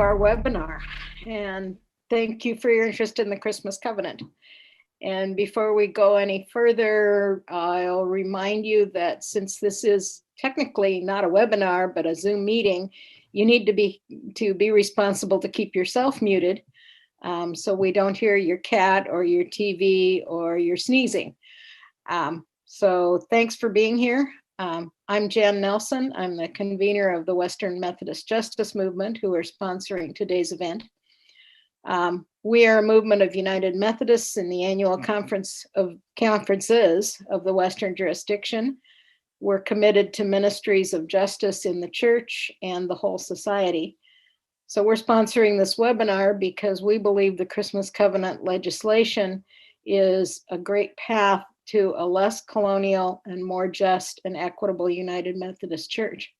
our webinar, and thank you for your interest in the Christmas Covenant. And before we go any further, I'll remind you that since this is technically not a webinar, but a Zoom meeting, you need to be responsible to keep yourself muted, so we don't hear your cat or your TV or your sneezing. So thanks for being here. I'm Jan Nelson. I'm the convener of the Western Methodist Justice Movement, who are sponsoring today's event. We are a movement of United Methodists in the annual conferences of the Western jurisdiction. We're committed to ministries of justice in the church and the whole society. So we're sponsoring this webinar because we believe the Christmas Covenant legislation is a great path to a less colonial and more just and equitable United Methodist Church.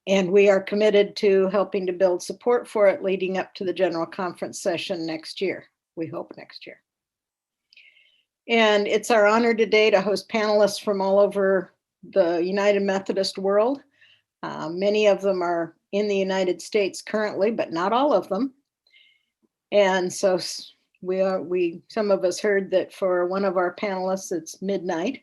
And we are committed to helping to build support for it leading up to the General Conference session next year. We hope next year. And it's our honor today to host panelists from all over the United Methodist world. Many of them are in the United States currently, but not all of them. And so some of us heard that for one of our panelists, it's midnight.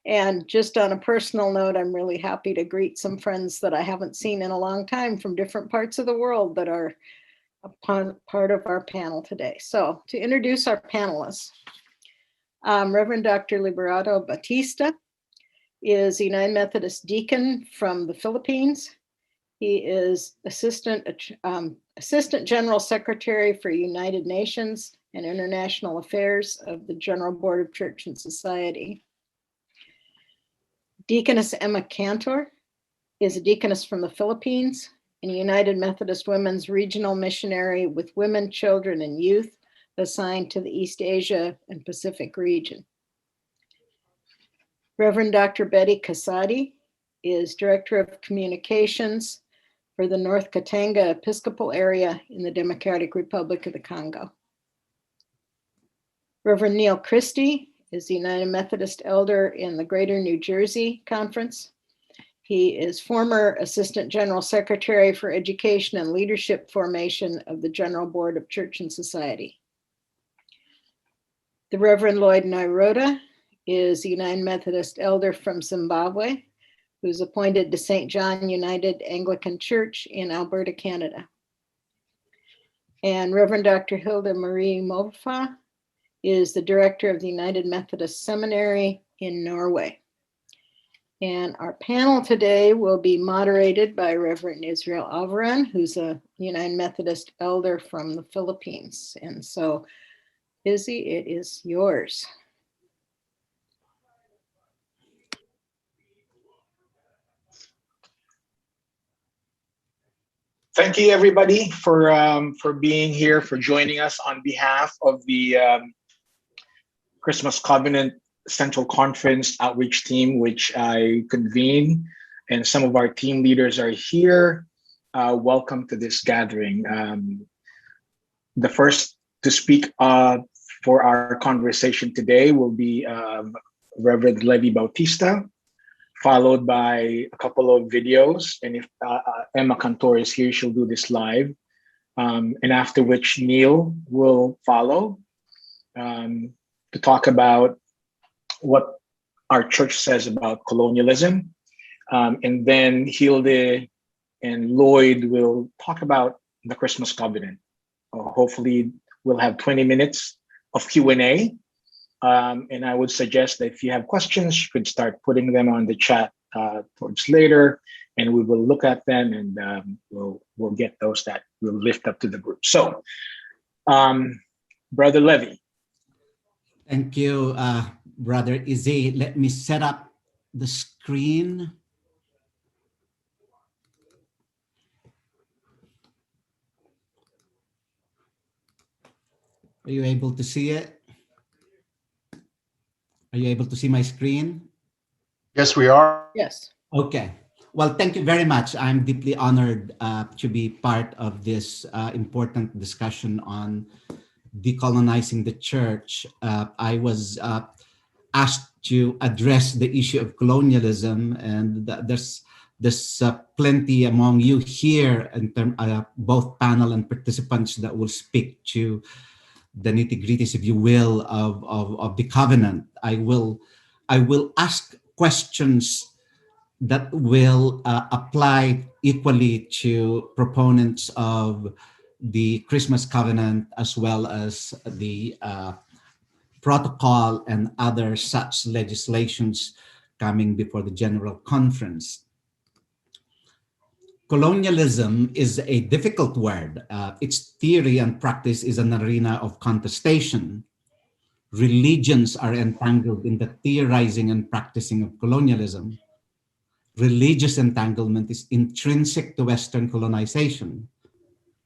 And just on a personal note, I'm really happy to greet some friends that I haven't seen in a long time from different parts of the world that are a part of our panel today. So to introduce our panelists, Reverend Dr. Liberato Batista is a United Methodist deacon from the Philippines. He is Assistant General Secretary for United Nations and International Affairs of the General Board of Church and Society. Deaconess Emma Cantor is a deaconess from the Philippines and a United Methodist Women's Regional Missionary with women, children, and youth assigned to the East Asia and Pacific region. Reverend Dr. Betty Casati is Director of Communications for the North Katanga Episcopal area in the Democratic Republic of the Congo. Reverend Neil Christie is the United Methodist Elder in the Greater New Jersey Conference. He is former Assistant General Secretary for Education and Leadership Formation of the General Board of Church and Society. The Reverend Lloyd Nairota is the United Methodist Elder from Zimbabwe, who's appointed to St. John United Anglican Church in Alberta, Canada. And Reverend Dr. Hilda Marie Mofa is the Director of the United Methodist Seminary in Norway. And our panel today will be moderated by Reverend Israel Alvaran, who's a United Methodist Elder from the Philippines. And so, Izzy, it is yours. Thank you, everybody, for being here, for joining us on behalf of the Christmas Covenant Central Conference Outreach Team, which I convene, and some of our team leaders are here. Welcome to this gathering. The first to speak for our conversation today will be Reverend Levi Bautista, followed by a couple of videos. And if Emma Cantor is here, she'll do this live. And after which Neil will follow to talk about what our church says about colonialism. And then Hilde and Lloyd will talk about the Christmas Covenant. Hopefully we'll have 20 minutes of Q&A. And I would suggest that if you have questions, you could start putting them on the chat towards later, and we will look at them, and we'll get those that we'll lift up to the group. So, Brother Levy. Thank you, Brother Izzy. Let me set up the screen. Are you able to see it? Are you able to see my screen? Yes, we are. Yes. Okay. Well, thank you very much. I'm deeply honored to be part of this important discussion on decolonizing the church. I was asked to address the issue of colonialism, and there's There's plenty among you here, in both panel and participants, that will speak to the nitty-gritties, if you will, of the covenant. I will ask questions that will apply equally to proponents of the Christmas covenant, as well as the protocol and other such legislations coming before the General Conference. Colonialism is a difficult word. Its theory and practice is an arena of contestation. Religions are entangled in the theorizing and practicing of colonialism. Religious entanglement is intrinsic to Western colonization.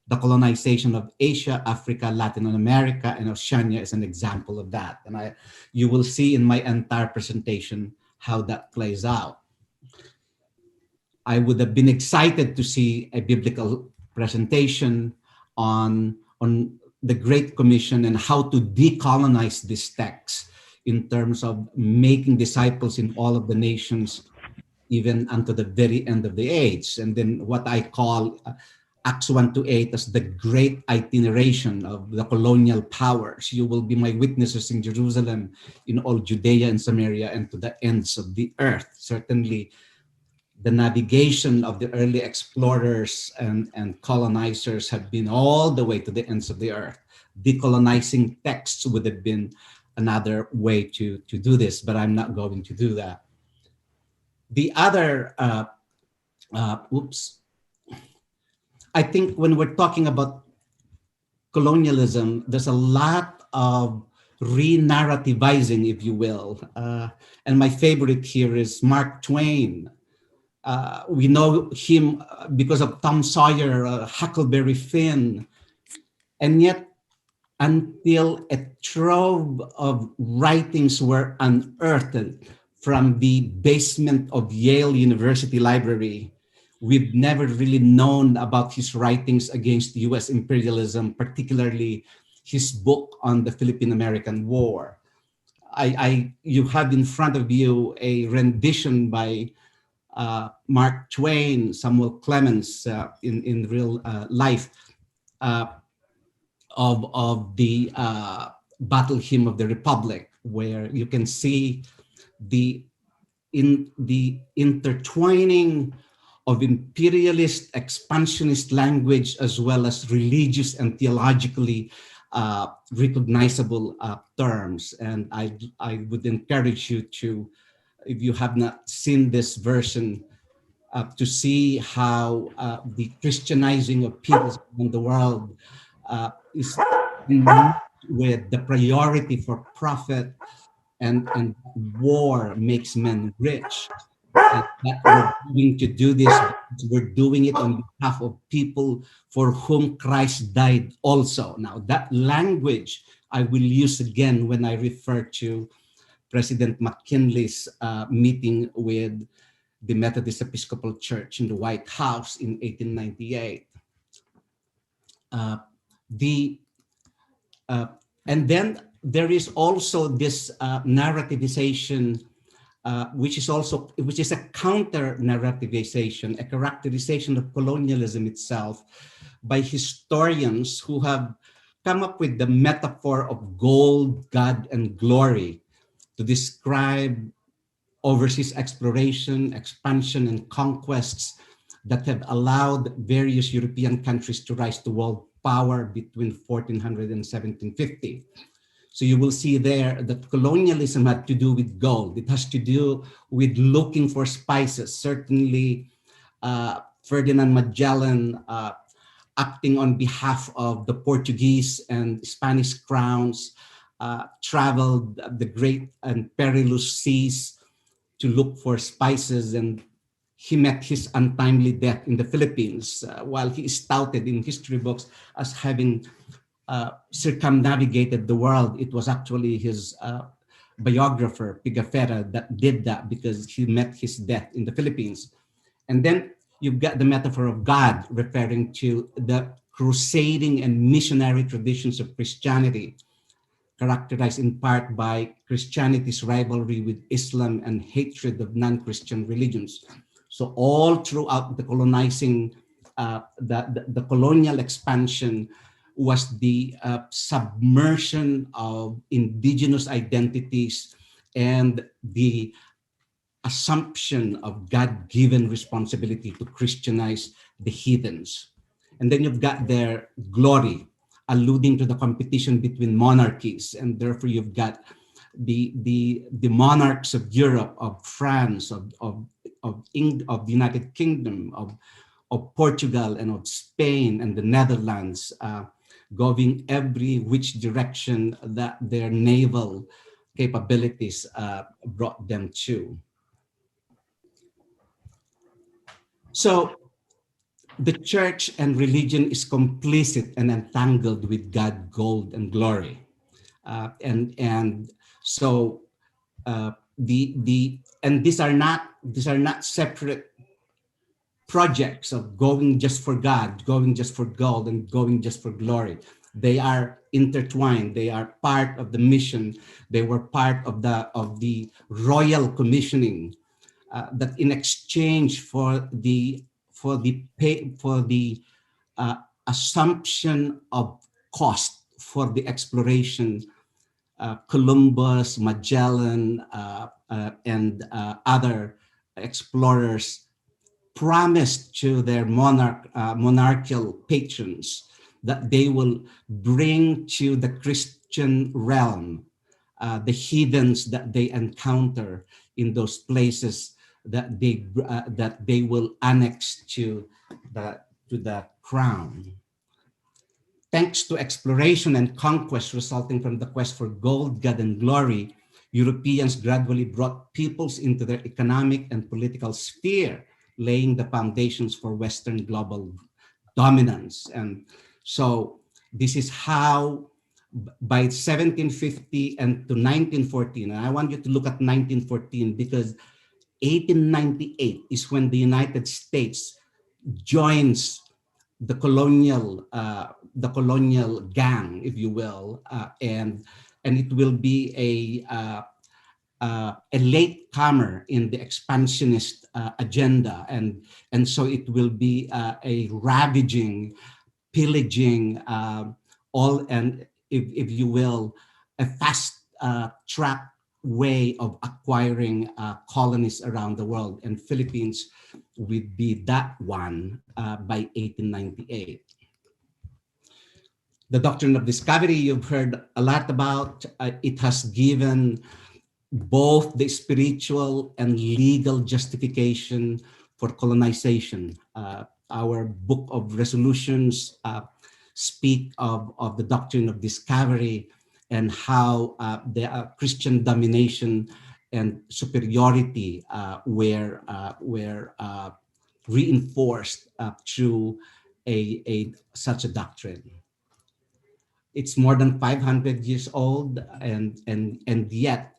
The colonization of Asia, Africa, Latin America, and Oceania is an example of that. And you will see in my entire presentation how that plays out. I would have been excited to see a biblical presentation on the Great Commission and how to decolonize this text in terms of making disciples in all of the nations, even unto the very end of the age. And then what I call Acts 1-8 as the great itineration of the colonial powers. You will be my witnesses in Jerusalem, in all Judea and Samaria, and to the ends of the earth. Certainly, the navigation of the early explorers and colonizers have been all the way to the ends of the earth. Decolonizing texts would have been another way to do this, but I'm not going to do that. The other, I think when we're talking about colonialism, there's a lot of re-narrativizing, if you will. And my favorite here is Mark Twain. We know him because of Tom Sawyer, Huckleberry Finn, and yet until a trove of writings were unearthed from the basement of Yale University Library, we've never really known about his writings against US imperialism, particularly his book on the Philippine-American War. You have in front of you a rendition by Mark Twain, Samuel Clemens in real life of the Battle Hymn of the Republic, where you can see the intertwining of imperialist, expansionist language, as well as religious and theologically recognizable terms. And I would encourage you to, if you have not seen this version, to see how the Christianizing of peoples around the world is with the priority for profit and war makes men rich. And that we're going to do this, we're doing it on behalf of people for whom Christ died also. Now, that language I will use again when I refer to President McKinley's meeting with the Methodist Episcopal Church in the White House in 1898. And then there is also this narrativization, which is a counter narrativization, a characterization of colonialism itself by historians who have come up with the metaphor of gold, God, and glory to describe overseas exploration, expansion, and conquests that have allowed various European countries to rise to world power between 1400 and 1750. So you will see there that colonialism had to do with gold. It has to do with looking for spices. Certainly, Ferdinand Magellan, acting on behalf of the Portuguese and Spanish crowns, traveled the great and perilous seas to look for spices, and he met his untimely death in the Philippines, while he is touted in history books as having circumnavigated the world. It was actually his biographer, Pigafetta, that did that because he met his death in the Philippines. And then you've got the metaphor of God, referring to the crusading and missionary traditions of Christianity, characterized in part by Christianity's rivalry with Islam and hatred of non-Christian religions. So all throughout the the colonial expansion was the submersion of indigenous identities and the assumption of God-given responsibility to Christianize the heathens. And then you've got their glory, alluding to the competition between monarchies, and therefore you've got the monarchs of Europe, of France, of the United Kingdom, of Portugal, and of Spain and the Netherlands, going every which direction that their naval capabilities brought them to. So the church and religion is complicit and entangled with God, gold, and glory, and so and these are not separate projects of going just for God, going just for gold, and going just for glory. They are intertwined. They are part of the mission. They were part of the royal commissioning, that in exchange for the assumption of cost for the exploration, Columbus, Magellan, and other explorers promised to their monarchical patrons that they will bring to the Christian realm the heathens that they encounter in those places that they will annex to the crown. Thanks to exploration and conquest resulting from the quest for gold, God, and glory, Europeans gradually brought peoples into their economic and political sphere, laying the foundations for Western global dominance. And so this is how by 1750 and to 1914, and I want you to look at 1914 because 1898 is when the United States joins the colonial gang, if you will, and it will be a latecomer in the expansionist agenda, and so it will be a ravaging, pillaging, and if you will, a fast track way of acquiring colonies around the world, and Philippines would be that one by 1898. The doctrine of discovery, you've heard a lot about. It has given both the spiritual and legal justification for colonization. Our book of resolutions speak of the doctrine of discovery and how the Christian domination and superiority were reinforced through such a doctrine. It's more than 500 years old, and yet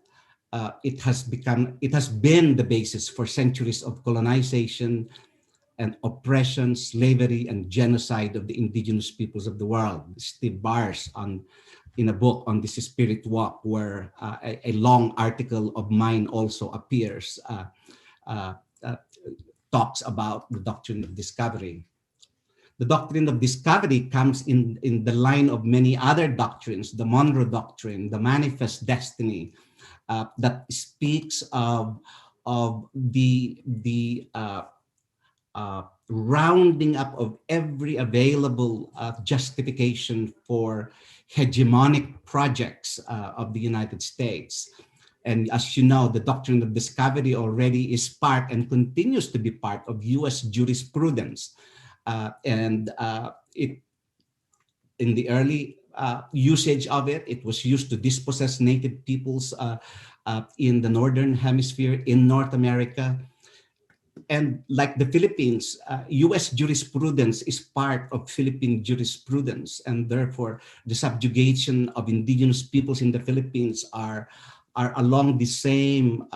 it has been the basis for centuries of colonization and oppression, slavery, and genocide of the indigenous peoples of the world. Steve Barrs, in a book on this spirit walk, where a long article of mine also appears, talks about the doctrine of discovery. The doctrine of discovery comes in the line of many other doctrines, the Monroe Doctrine, the Manifest Destiny, that speaks of the rounding up of every available justification for hegemonic projects of the United States. And as you know, the doctrine of discovery already is part and continues to be part of US jurisprudence. It, in the early usage of it, it was used to dispossess native peoples in the Northern Hemisphere in North America. And like the Philippines, US jurisprudence is part of Philippine jurisprudence, and therefore the subjugation of indigenous peoples in the Philippines are along the same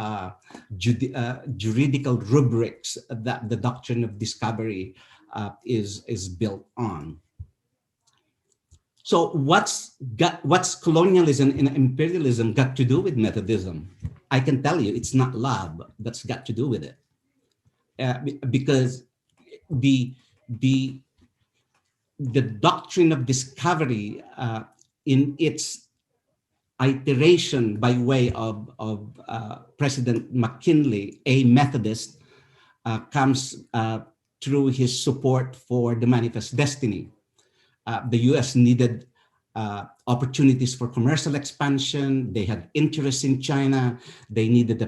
juridical rubrics that the doctrine of discovery is built on. So what's colonialism and imperialism got to do with Methodism? I can tell you it's not love that's got to do with it. because the the the doctrine of discovery in its iteration by way of President McKinley, a Methodist, comes through his support for the Manifest Destiny. The U.S. needed opportunities for commercial expansion. They had interest in China. They needed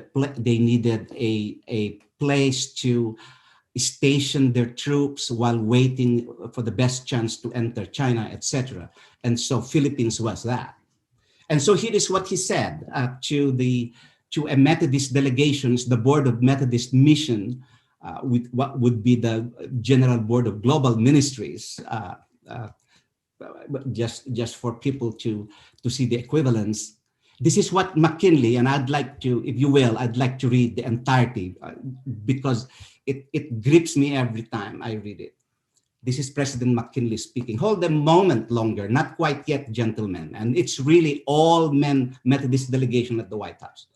a place to station their troops while waiting for the best chance to enter China, etc. And so Philippines was that. And so here is what he said to a Methodist delegations, the Board of Methodist Mission, with what would be the General Board of Global Ministries, just for people to see the equivalence. This is what McKinley, and I'd like to, if you will, I'd like to read the entirety because it grips me every time I read it. This is President McKinley speaking. Hold a moment longer, not quite yet, gentlemen. And it's really all men Methodist delegation at the White House.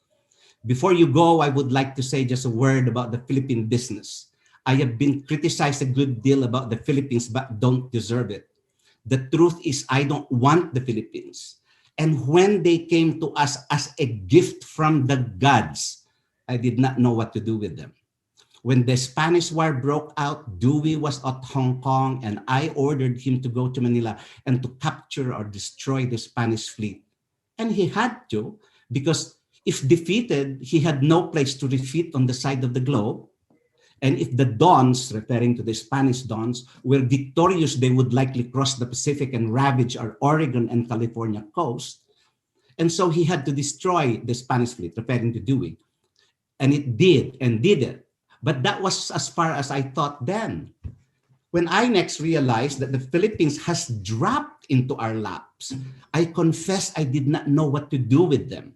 Before you go, I would like to say just a word about the Philippine business. I have been criticized a good deal about the Philippines, but don't deserve it. The truth is, I don't want the Philippines. And when they came to us as a gift from the gods, I did not know what to do with them. When the Spanish War broke out, Dewey was at Hong Kong, and I ordered him to go to Manila and to capture or destroy the Spanish fleet. And he had to, because if defeated, he had no place to refit on the side of the globe. And if the Dons, referring to the Spanish Dons, were victorious, they would likely cross the Pacific and ravage our Oregon and California coast. And so he had to destroy the Spanish fleet, referring to Dewey. And it did, and did it. But that was as far as I thought then. When I next realized that the Philippines has dropped into our laps, I confess I did not know what to do with them.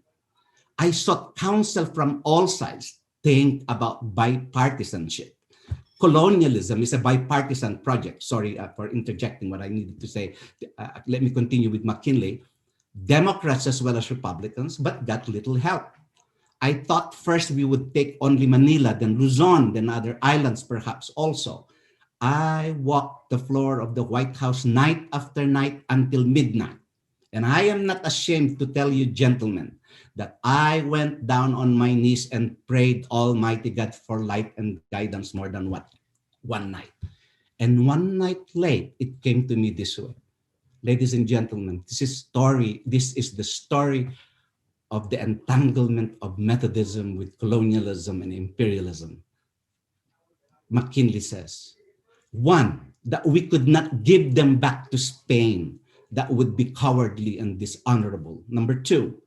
I sought counsel from all sides. Think about bipartisanship. Colonialism is a bipartisan project. Sorry for interjecting what I needed to say. Let me continue with McKinley. Democrats as well as Republicans, but got little help. I thought first we would take only Manila, then Luzon, then other islands perhaps also. I walked the floor of the White House night after night until midnight. And I am not ashamed to tell you, gentlemen, that I went down on my knees and prayed Almighty God for light and guidance more than one night. And one night late, it came to me this way. Ladies and gentlemen, this is the story of the entanglement of Methodism with colonialism and imperialism. McKinley says, one, that we could not give them back to Spain. That would be cowardly and dishonorable. Number two,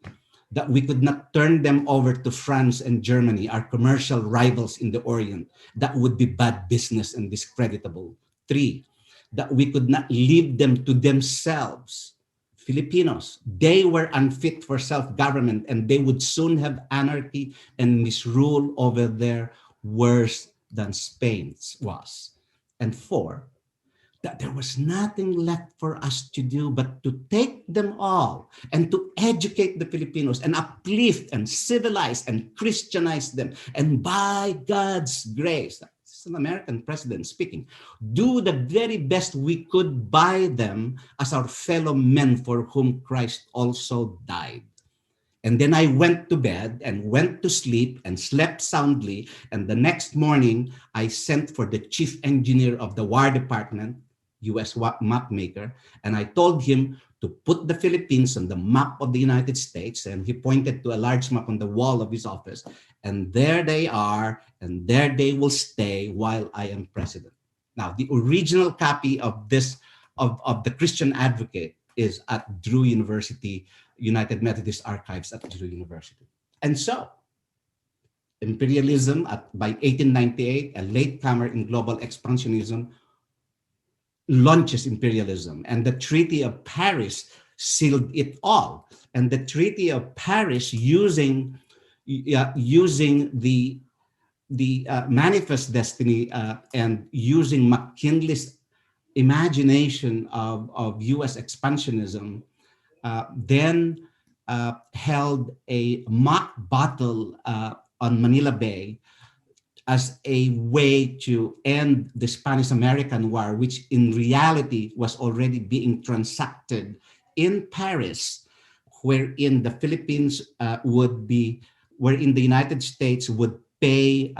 that we could not turn them over to France and Germany, our commercial rivals in the Orient. That would be bad business and discreditable. Three, that we could not leave them to themselves. Filipinos, they were unfit for self-government and they would soon have anarchy and misrule over there worse than Spain's was. And four, that there was nothing left for us to do but to take them all and to educate the Filipinos and uplift and civilize and Christianize them. And by God's grace, this is an American president speaking, do the very best we could by them as our fellow men for whom Christ also died. And then I went to bed and went to sleep and slept soundly. And the next morning, I sent for the chief engineer of the War Department, US map maker, and I told him to put the Philippines on the map of the United States, and he pointed to a large map on the wall of his office, and there they are, and there they will stay while I am president. Now, the original copy of this, of the Christian Advocate is at Drew University, United Methodist Archives at Drew University. And so, imperialism by 1898, a latecomer in global expansionism, launches imperialism, and the Treaty of Paris sealed it all. And the Treaty of Paris, using the Manifest Destiny and using McKinley's imagination of U.S. expansionism, then held a mock battle on Manila Bay as a way to end the Spanish-American War, which in reality was already being transacted in Paris, wherein the Philippines wherein the United States would pay,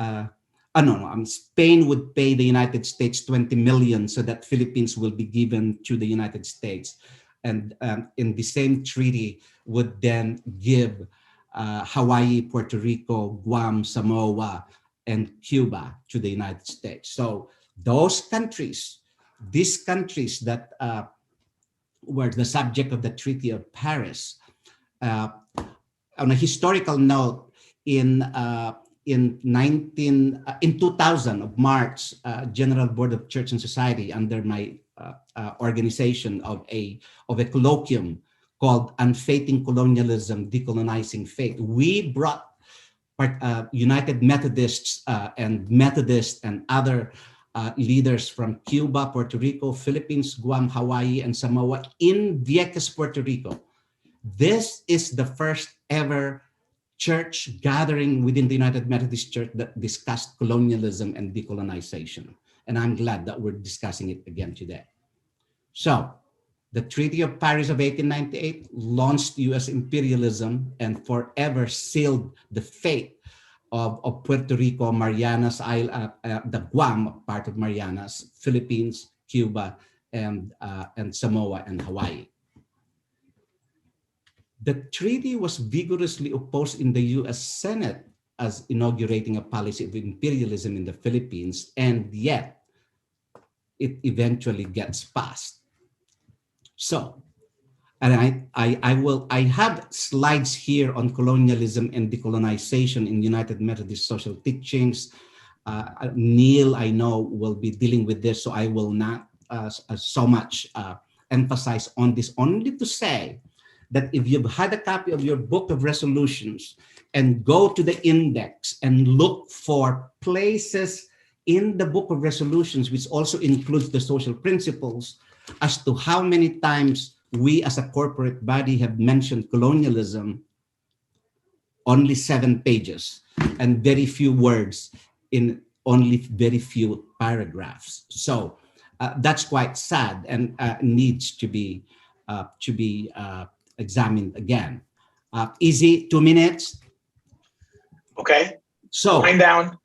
Spain would pay the United States 20 million so that Philippines will be given to the United States. And in the same treaty would then give Hawaii, Puerto Rico, Guam, Samoa, and Cuba to the United States. So these countries that were the subject of the Treaty of Paris, on a historical note, in 2000 of March, General Board of Church and Society, under my organization of a colloquium called Unfaithing Colonialism, Decolonizing Faith, we brought United Methodists and Methodists and other leaders from Cuba, Puerto Rico, Philippines, Guam, Hawaii, and Samoa in Vieques, Puerto Rico. This is the first ever church gathering within the United Methodist Church that discussed colonialism and decolonization. And I'm glad that we're discussing it again today. So, the Treaty of Paris of 1898 launched US imperialism and forever sealed the fate of Puerto Rico, Marianas Island, the Guam part of Marianas, Philippines, Cuba, and Samoa and Hawaii. The treaty was vigorously opposed in the US Senate as inaugurating a policy of imperialism in the Philippines, and yet it eventually gets passed. So, and I have slides here on colonialism and decolonization in United Methodist social teachings. Neil, I know, will be dealing with this, so I will not so much emphasize on this, only to say that if you've had a copy of your book of resolutions and go to the index and look for places in the book of resolutions, which also includes the social principles, as to how many times we as a corporate body have mentioned colonialism, only 7 pages and very few words in only very few paragraphs. So that's quite sad and needs to be examined again. Easy, 2 minutes. Okay. So wind down.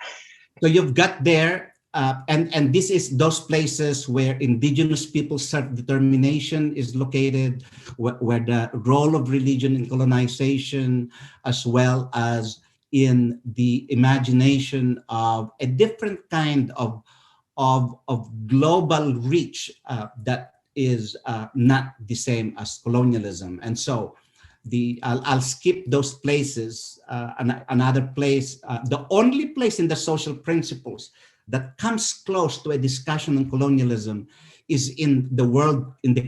So you've got there, and this is those places where indigenous people's self-determination is located, where the role of religion in colonization, as well as in the imagination of a different kind of global reach that is not the same as colonialism. And so I'll skip those places. Another place, the only place in the social principles that comes close to a discussion on colonialism is in the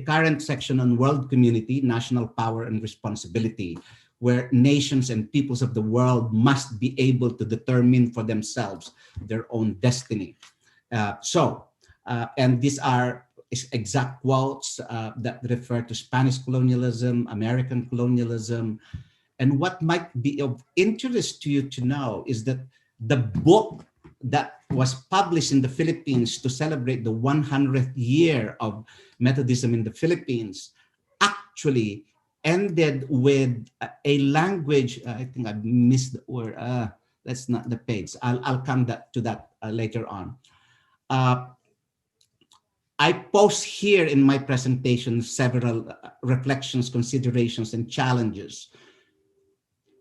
current section on world community, national power and responsibility, where nations and peoples of the world must be able to determine for themselves their own destiny. And these are exact quotes that refer to Spanish colonialism, American colonialism. And what might be of interest to you to know is that the book that was published in the Philippines to celebrate the 100th year of Methodism in the Philippines actually ended with a language, I think I missed the word, that's not the page. I'll come to that later on. I post here in my presentation several reflections, considerations, and challenges.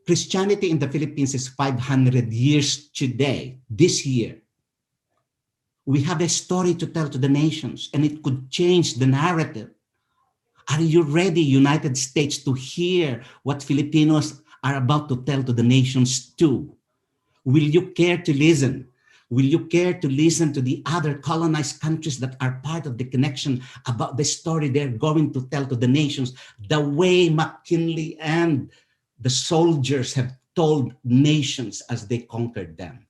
Christianity in the Philippines is 500 years today, this year. We have a story to tell to the nations, and it could change the narrative. Are you ready, United States, to hear what Filipinos are about to tell to the nations too? Will you care to listen? Will you care to listen to the other colonized countries that are part of the connection about the story they're going to tell to the nations, the way McKinley and the soldiers have told nations as they conquered them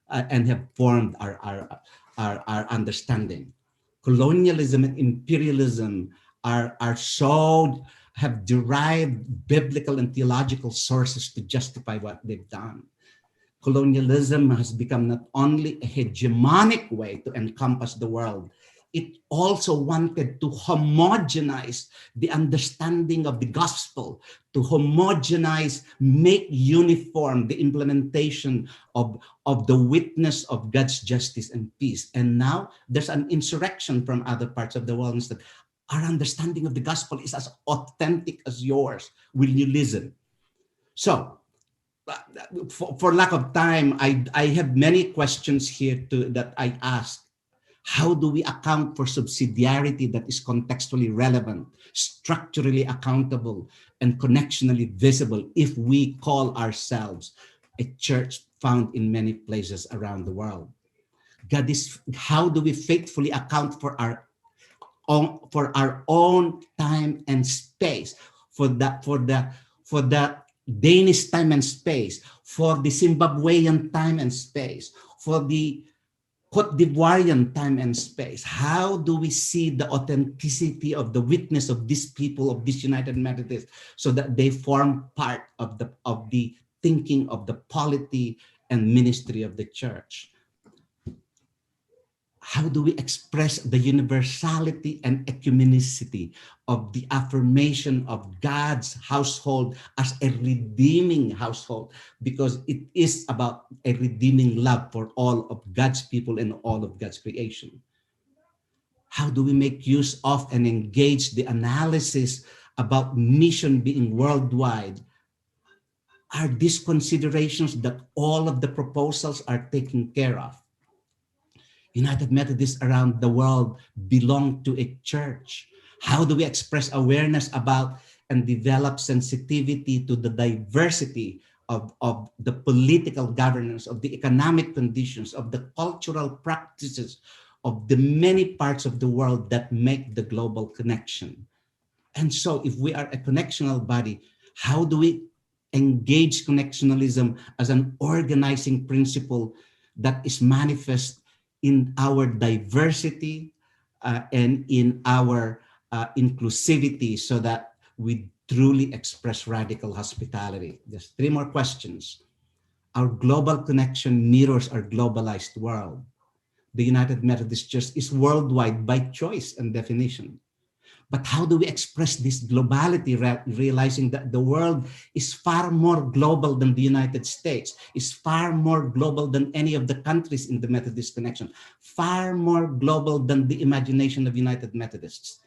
and have formed our understanding? Colonialism and imperialism have derived biblical and theological sources to justify what they've done. Colonialism has become not only a hegemonic way to encompass the world, it also wanted to homogenize the understanding of the gospel, to homogenize, make uniform the implementation of the witness of God's justice and peace. And now there's an insurrection from other parts of the world that our understanding of the gospel is as authentic as yours. Will you listen? So, for lack of time, I have many questions here that I ask. How do we account for subsidiarity that is contextually relevant, structurally accountable, and connectionally visible if we call ourselves a church found in many places around the world? How do we faithfully account for our own time and space, for the Danish time and space, for the Zimbabwean time and space, for the Cote d'Ivoirian time and space? How do we see the authenticity of the witness of these people, of this United Methodist, so that they form part of the thinking of the polity and ministry of the church? How do we express the universality and ecumenicity of the affirmation of God's household as a redeeming household? Because it is about a redeeming love for all of God's people and all of God's creation. How do we make use of and engage the analysis about mission being worldwide? Are these considerations that all of the proposals are taken care of? United Methodists around the world belong to a church. How do we express awareness about and develop sensitivity to the diversity of the political governance, of the economic conditions, of the cultural practices of the many parts of the world that make the global connection? And so if we are a connectional body, how do we engage connectionalism as an organizing principle that is manifest in our diversity and in our inclusivity, so that we truly express radical hospitality? There's three more questions. Our global connection mirrors our globalized world. The United Methodist Church is worldwide by choice and definition. But how do we express this globality, realizing that the world is far more global than the United States, is far more global than any of the countries in the Methodist connection, far more global than the imagination of United Methodists?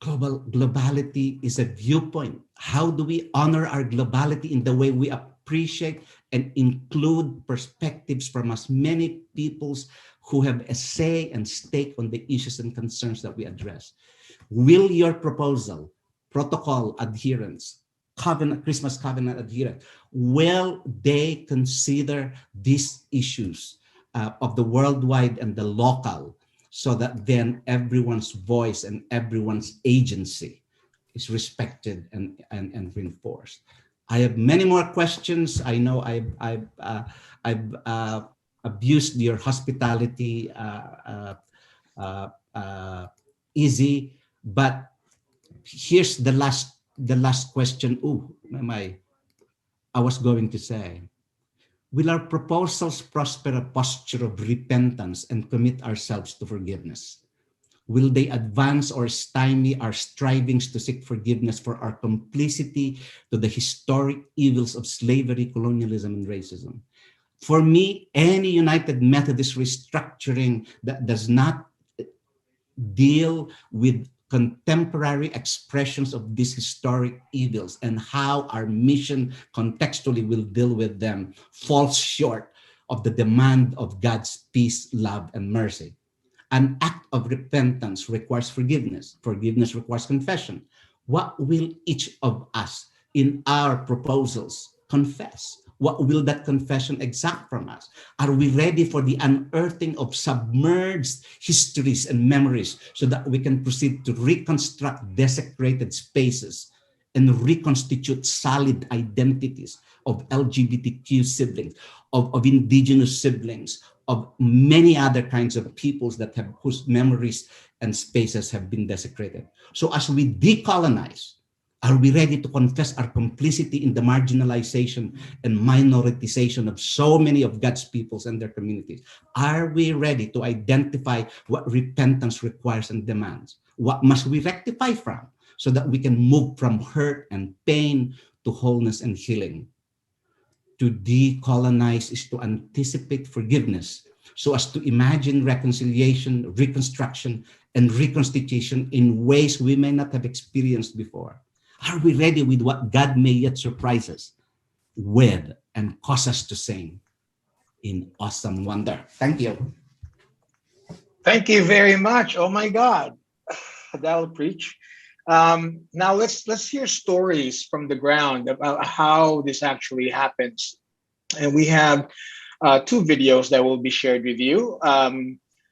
Globality is a viewpoint. How do we honor our globality in the way we appreciate and include perspectives from as many peoples who have a say and stake on the issues and concerns that we address? Will your proposal, protocol adherence, Christmas covenant adherence, will they consider these issues of the worldwide and the local, so that then everyone's voice and everyone's agency is respected and reinforced? I have many more questions. I know I've abused your hospitality, easy, but here's the last question. I was going to say, will our proposals prosper a posture of repentance and commit ourselves to forgiveness? Will they advance or stymie our strivings to seek forgiveness for our complicity to the historic evils of slavery, colonialism, and racism? For me, any United Methodist restructuring that does not deal with contemporary expressions of these historic evils and how our mission contextually will deal with them falls short of the demand of God's peace, love, and mercy. An act of repentance requires forgiveness. Forgiveness requires confession. What will each of us in our proposals confess? What will that confession exact from us? Are we ready for the unearthing of submerged histories and memories so that we can proceed to reconstruct desecrated spaces and reconstitute solid identities of LGBTQ siblings, of indigenous siblings, of many other kinds of peoples whose memories and spaces have been desecrated? So as we decolonize, Are we ready to confess our complicity in the marginalization and minoritization of so many of God's peoples and their communities? Are we ready to identify what repentance requires and demands? What must we rectify from so that we can move from hurt and pain to wholeness and healing? To decolonize is to anticipate forgiveness so as to imagine reconciliation, reconstruction, and reconstitution in ways we may not have experienced before. Are we ready with what God may yet surprise us with and cause us to sing in awesome wonder? Thank you. Thank you very much. Oh my God, that'll preach. Now let's hear stories from the ground about how this actually happens. And we have two videos that will be shared with you.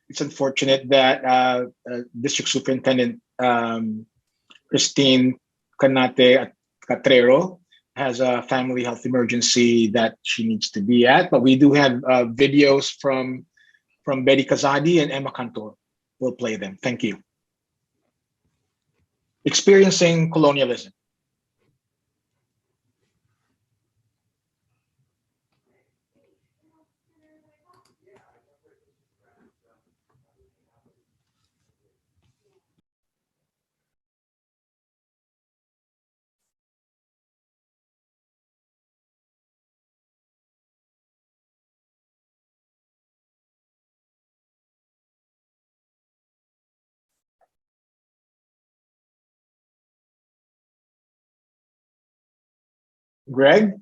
It's unfortunate that District Superintendent Christine Canate Catrero has a family health emergency that she needs to be at, but we do have videos from Betty Kazadi and Emma Cantor. We'll play them. Thank you. Experiencing colonialism. Greg?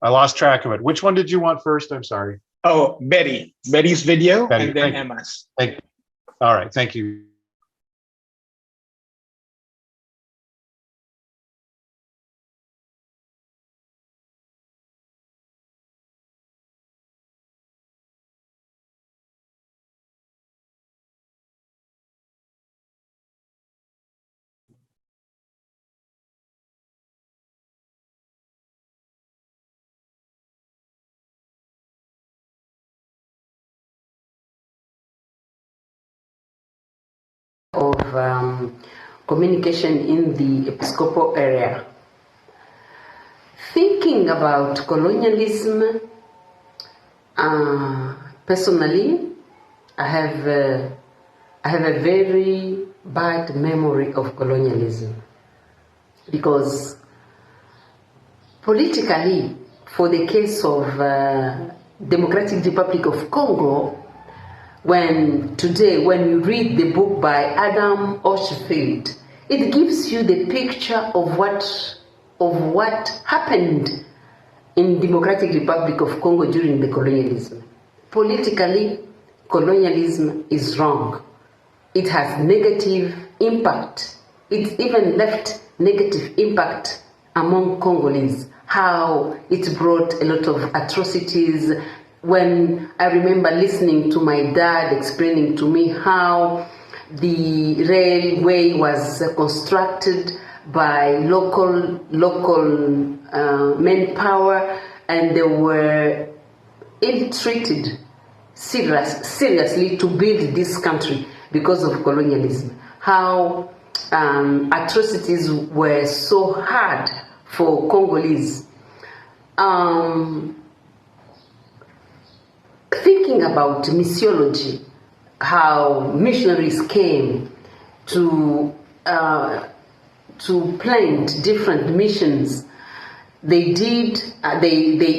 I lost track of it. Which one did you want first? I'm sorry. Oh, Betty's video, Betty, and then thank you. Emma's. Thank you. All right, thank you. Of communication in the Episcopal area. Thinking about colonialism, personally, I have a very bad memory of colonialism, because politically, for the case of Democratic Republic of Congo, when you read the book by Adam Oshfield, it gives you the picture of what happened in Democratic Republic of Congo during the colonialism. Politically, colonialism is wrong. It has negative impact. It even left negative impact among Congolese, how it brought a lot of atrocities. When I remember listening to my dad explaining to me how the railway was constructed by local manpower, and they were ill-treated seriously to build this country because of colonialism. How atrocities were so hard for Congolese. Thinking about missiology, how missionaries came to plant different missions. They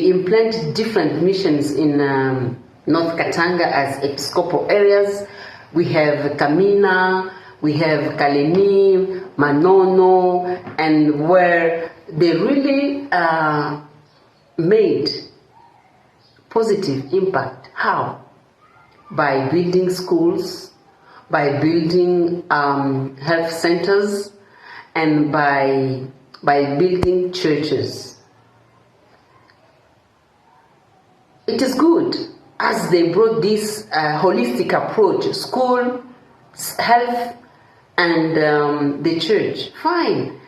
implanted different missions in North Katanga as episcopal areas. We have Kamina, we have Kalemi, Manono, and where they really made positive impact. How? By building schools, by building health centers, and by building churches. It is good as they brought this holistic approach, school, health, and the church. Fine.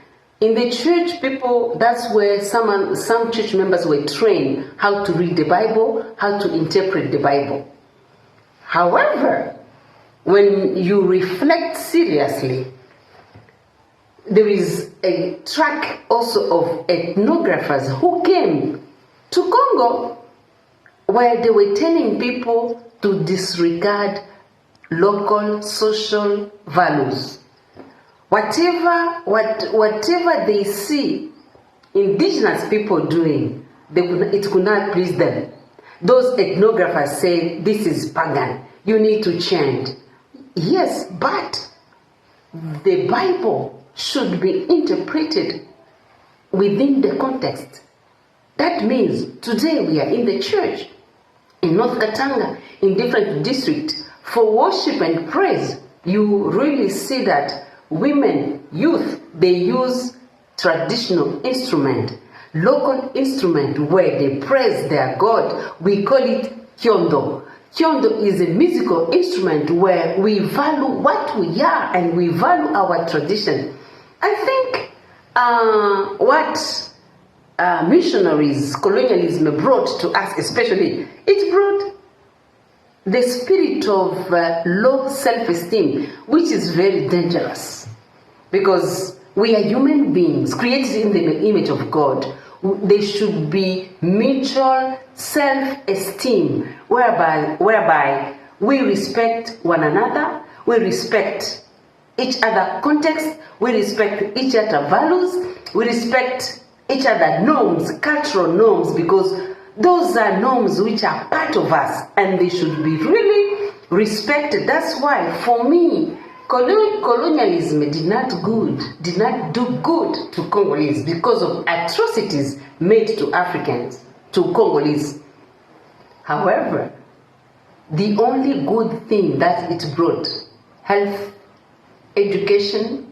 In the church, people, that's where some church members were trained how to read the Bible, how to interpret the Bible. However, when you reflect seriously, there is a track also of ethnographers who came to Congo where they were telling people to disregard local social values. Whatever they see indigenous people doing, it could not please them. Those ethnographers say, this is pagan, you need to change. Yes, but the Bible should be interpreted within the context. That means today we are in the church, in North Katanga, in different districts, for worship and praise. You really see that women, youth, they use traditional instrument, local instrument where they praise their God. We call it kyondo. Kyondo is a musical instrument where we value what we are and we value our tradition. I think what missionaries, colonialism brought to us especially, it brought the spirit of low self-esteem, which is very dangerous because we are human beings created in the image of God. There should be mutual self-esteem whereby we respect one another, we respect each other context, we respect each other values, we respect each other norms, cultural norms, because those are norms which are part of us and they should be really respected. That's why for me, colonialism did not do good to Congolese because of atrocities made to Africans, to Congolese. However, the only good thing that it brought, health, education,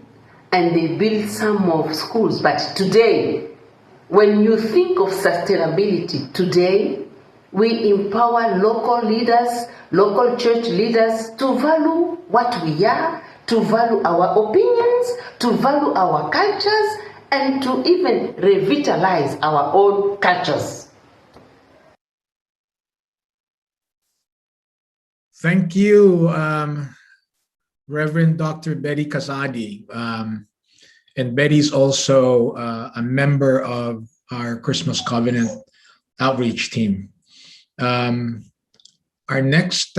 and they built some of schools. But today, when you think of sustainability, today, we empower local leaders, local church leaders to value what we are, to value our opinions, to value our cultures, and to even revitalize our own cultures. Thank you, Reverend Dr. Betty Kazadi. And Betty's also a member of our Christmas Covenant outreach team. Our next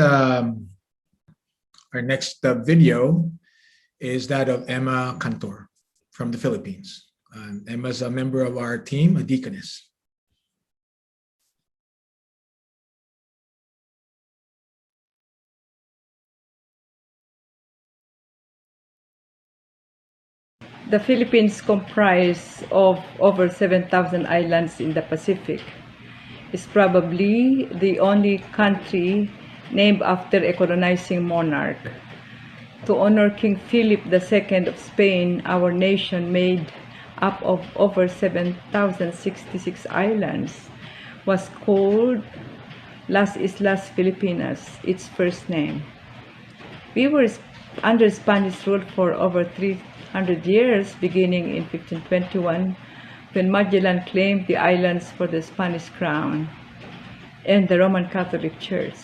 video is that of Emma Cantor from the Philippines. Emma's a member of our team, a deaconess. The Philippines comprise of over 7,000 islands in the Pacific. It's probably the only country named after a colonizing monarch. To honor King Philip II of Spain, our nation made up of over 7,066 islands was called Las Islas Filipinas, its first name. We were under Spanish rule for over 300 years, beginning in 1521, when Magellan claimed the islands for the Spanish crown and the Roman Catholic Church.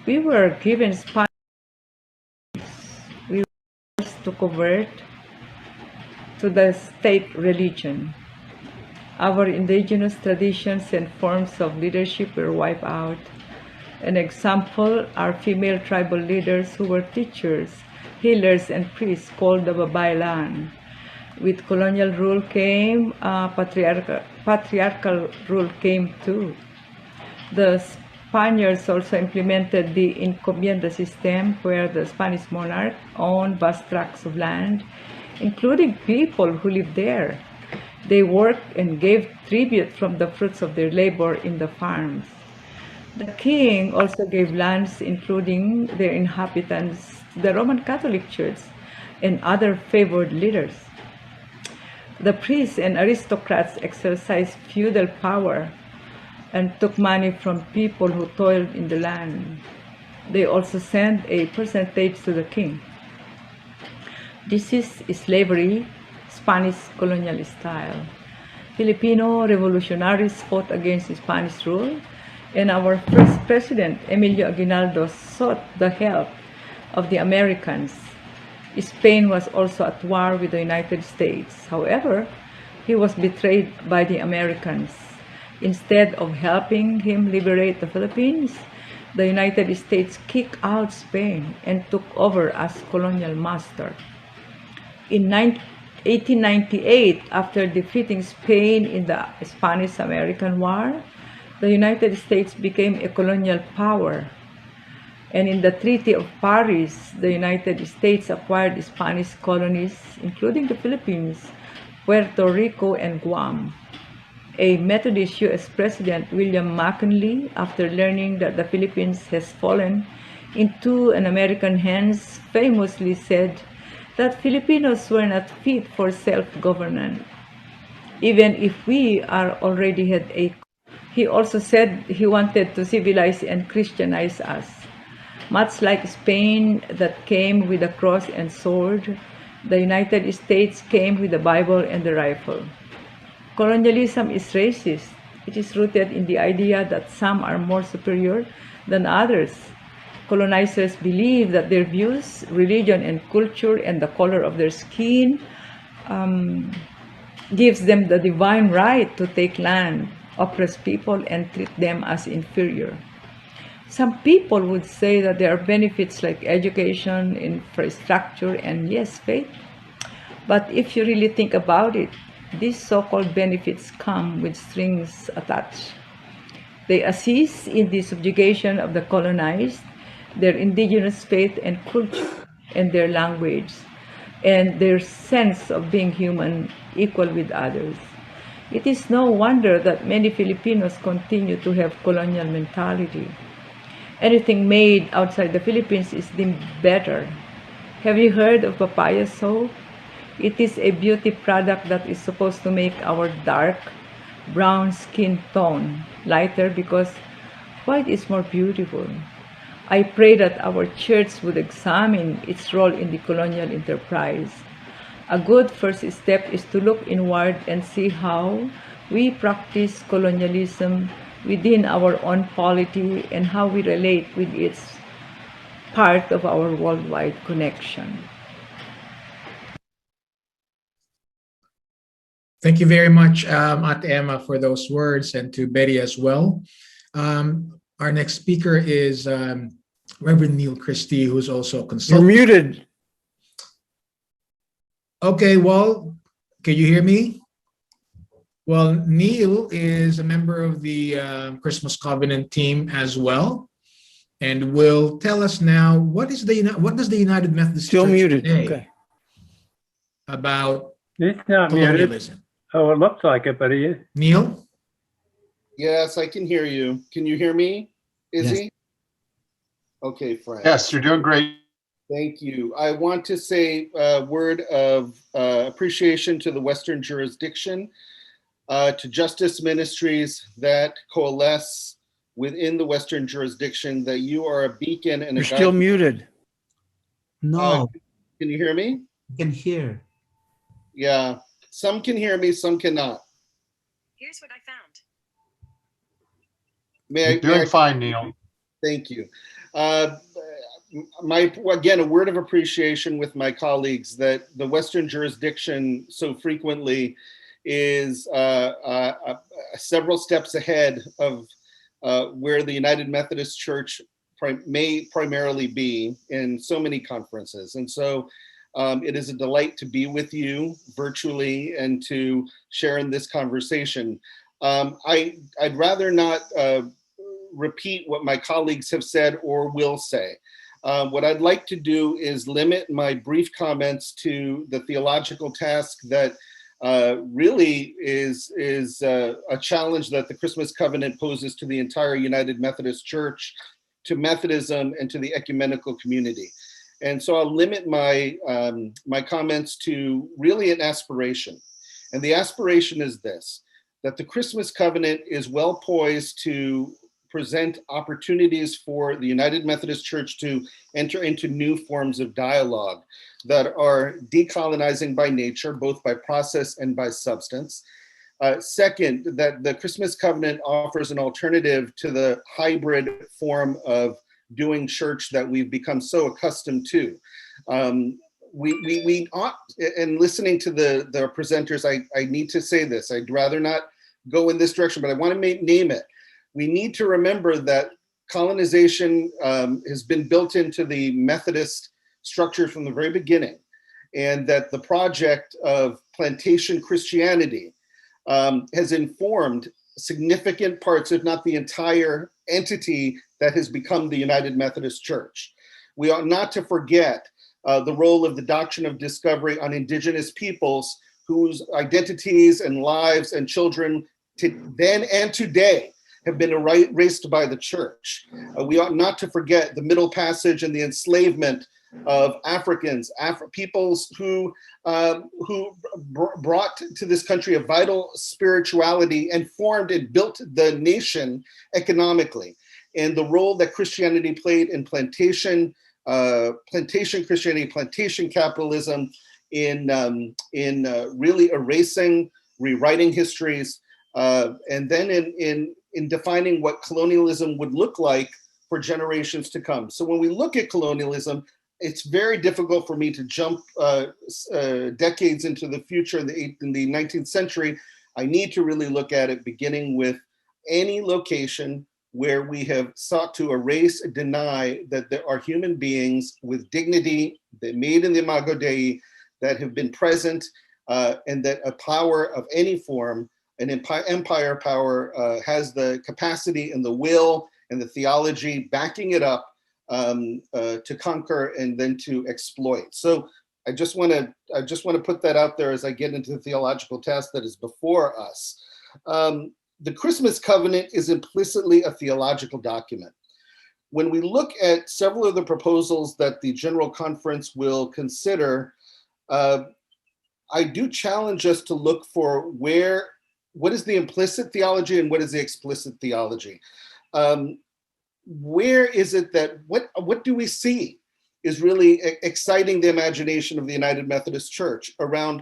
We were given Spanish. We were forced to convert to the state religion. Our indigenous traditions and forms of leadership were wiped out. An example are female tribal leaders who were teachers, healers, and priests called the Babaylan. With colonial rule came patriarchal rule came too. The Spaniards also implemented the encomienda system, where the Spanish monarch owned vast tracts of land, including people who lived there. They worked and gave tribute from the fruits of their labor in the farms. The king also gave lands, including their inhabitants, to the Roman Catholic Church and other favored leaders. The priests and aristocrats exercised feudal power and took money from people who toiled in the land. They also sent a percentage to the king. This is slavery, Spanish colonial style. Filipino revolutionaries fought against Spanish rule And our first president, Emilio Aguinaldo, sought the help of the Americans. Spain was also at war with the United States. However, he was betrayed by the Americans. Instead of helping him liberate the Philippines, the United States kicked out Spain and took over as colonial master. In 1898, after defeating Spain in the Spanish-American War, the United States became a colonial power. And in the Treaty of Paris, the United States acquired Spanish colonies, including the Philippines, Puerto Rico, and Guam. A Methodist U.S. President, William McKinley, after learning that the Philippines has fallen into an American hands, famously said that Filipinos were not fit for self-governance, even if we are already had a. He also said he wanted to civilize and Christianize us. Much like Spain that came with a cross and sword, the United States came with the Bible and the rifle. Colonialism is racist. It is rooted in the idea that some are more superior than others. Colonizers believe that their views, religion, and culture, and the color of their skin gives them the divine right to take land, oppress people, and treat them as inferior. Some people would say that there are benefits like education, infrastructure, and yes, faith. But if you really think about it, these so-called benefits come with strings attached. They assist in the subjugation of the colonized, their indigenous faith and culture, and their language, and their sense of being human, equal with others. It is no wonder that many Filipinos continue to have colonial mentality. Anything made outside the Philippines is deemed better. Have you heard of papaya soap? It is a beauty product that is supposed to make our dark brown skin tone lighter because white is more beautiful. I pray that our church would examine its role in the colonial enterprise. A good first step is to look inward and see how we practice colonialism within our own polity and how we relate with its part of our worldwide connection. Thank you very much, Ate Emma, for those words, and to Betty as well. Our next speaker is Reverend Neil Christie, who's also a You're consultant. muted. Okay, well, can you hear me? Well, Neil is a member of the Christmas Covenant team as well, and will tell us now what does the United Methodist Still Church muted. say Okay. about It's not muted. colonialism? Oh, it looks like it, but he is. Neil? Yes, I can hear you. Can you hear me, Izzy? Yes. Okay, Frank. Yes, you're doing great. Thank you. I want to say a word of appreciation to the Western jurisdiction, to justice ministries that coalesce within the Western jurisdiction, that you are a beacon and a You're still guide. muted. No, Can you hear me? I can hear. Yeah, some can hear me, some cannot. Here's what I found. You're doing fine, Neil. Thank you. Again, a word of appreciation with my colleagues that the Western jurisdiction so frequently is several steps ahead of where the United Methodist Church may primarily be in so many conferences. And so it is a delight to be with you virtually and to share in this conversation. I'd rather not repeat what my colleagues have said or will say. What I'd like to do is limit my brief comments to the theological task that really is a challenge that the Christmas Covenant poses to the entire United Methodist Church, to Methodism, and to the ecumenical community. And so I'll limit my my comments to really an aspiration. And the aspiration is this, that the Christmas Covenant is well poised to present opportunities for the United Methodist Church to enter into new forms of dialogue that are decolonizing by nature, both by process and by substance, Second, that the Christmas covenant offers an alternative to the hybrid form of doing church that we've become so accustomed to. We ought, and listening to the presenters, I need to say this. I'd rather not go in this direction, but I want to name it. We need to remember that colonization has been built into the Methodist structure from the very beginning, and that the project of plantation Christianity has informed significant parts, if not the entire entity that has become the United Methodist Church. We ought not to forget the role of the doctrine of discovery on indigenous peoples whose identities and lives and children then and today have been erased by the church. We ought not to forget the Middle Passage and the enslavement of Africans, peoples who brought to this country a vital spirituality and formed and built the nation economically, and the role that Christianity played in plantation Christianity, plantation capitalism, in really erasing, rewriting histories, and then in defining what colonialism would look like for generations to come. So when we look at colonialism, it's very difficult for me to jump decades into the future in the 19th century. I need to really look at it beginning with any location where we have sought to erase, deny that there are human beings with dignity, that made in the Imago Dei, that have been present, and that a power of any form, an empire power, has the capacity and the will and the theology backing it up to conquer and then to exploit. So I just want to put that out there as I get into the theological task that is before us. The Christmas covenant is implicitly a theological document. When we look at several of the proposals that the General Conference will consider, I do challenge us to look for what is the implicit theology and what is the explicit theology. Where is it that, what do we see is really exciting the imagination of the United Methodist Church around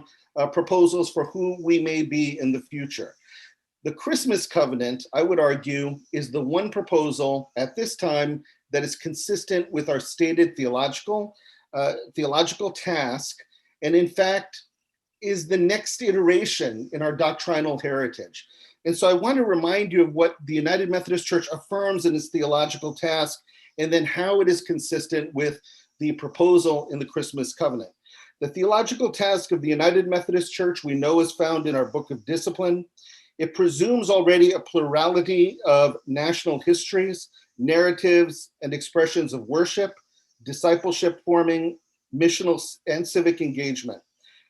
proposals for who we may be in the future? The Christmas covenant, I would argue, is the one proposal at this time that is consistent with our stated theological task, and in fact is the next iteration in our doctrinal heritage. And so I want to remind you of what the United Methodist Church affirms in its theological task, and then how it is consistent with the proposal in the Christmas covenant. The theological task of the United Methodist Church we know is found in our Book of Discipline. It presumes already a plurality of national histories, narratives, and expressions of worship, discipleship forming, missional and civic engagement.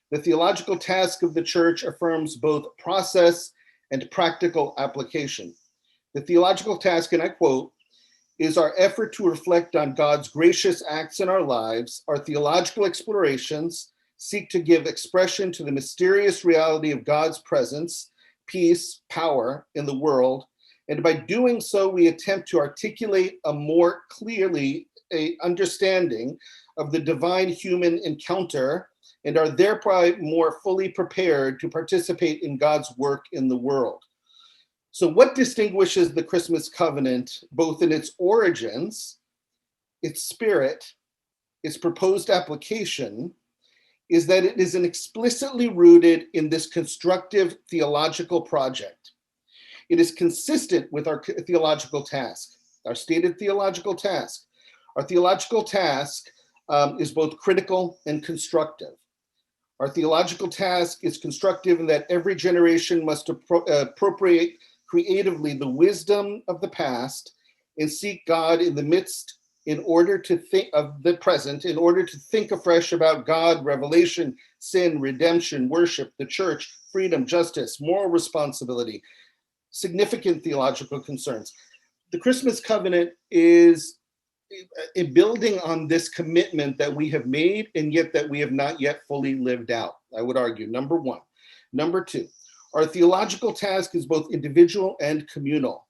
The theological task of the church affirms both process and practical application. The theological task, and I quote, is our effort to reflect on God's gracious acts in our lives. Our theological explorations seek to give expression to the mysterious reality of God's presence, peace, power in the world, and by doing so, we attempt to articulate a more clearly a understanding of the divine-human encounter, and are thereby more fully prepared to participate in God's work in the world. So what distinguishes the Christmas covenant, both in its origins, its spirit, its proposed application, is that it is explicitly rooted in this constructive theological project. It is consistent with our theological task, our stated theological task. Our theological task is both critical and constructive. Our theological task is constructive in that every generation must appropriate creatively the wisdom of the past and seek God in the midst in order to think of the present, in order to think afresh about God, revelation, sin, redemption, worship, the church, freedom, justice, moral responsibility, significant theological concerns. The Christmas covenant is building on this commitment that we have made and yet that we have not yet fully lived out, I would argue, number one. Number two, our theological task is both individual and communal.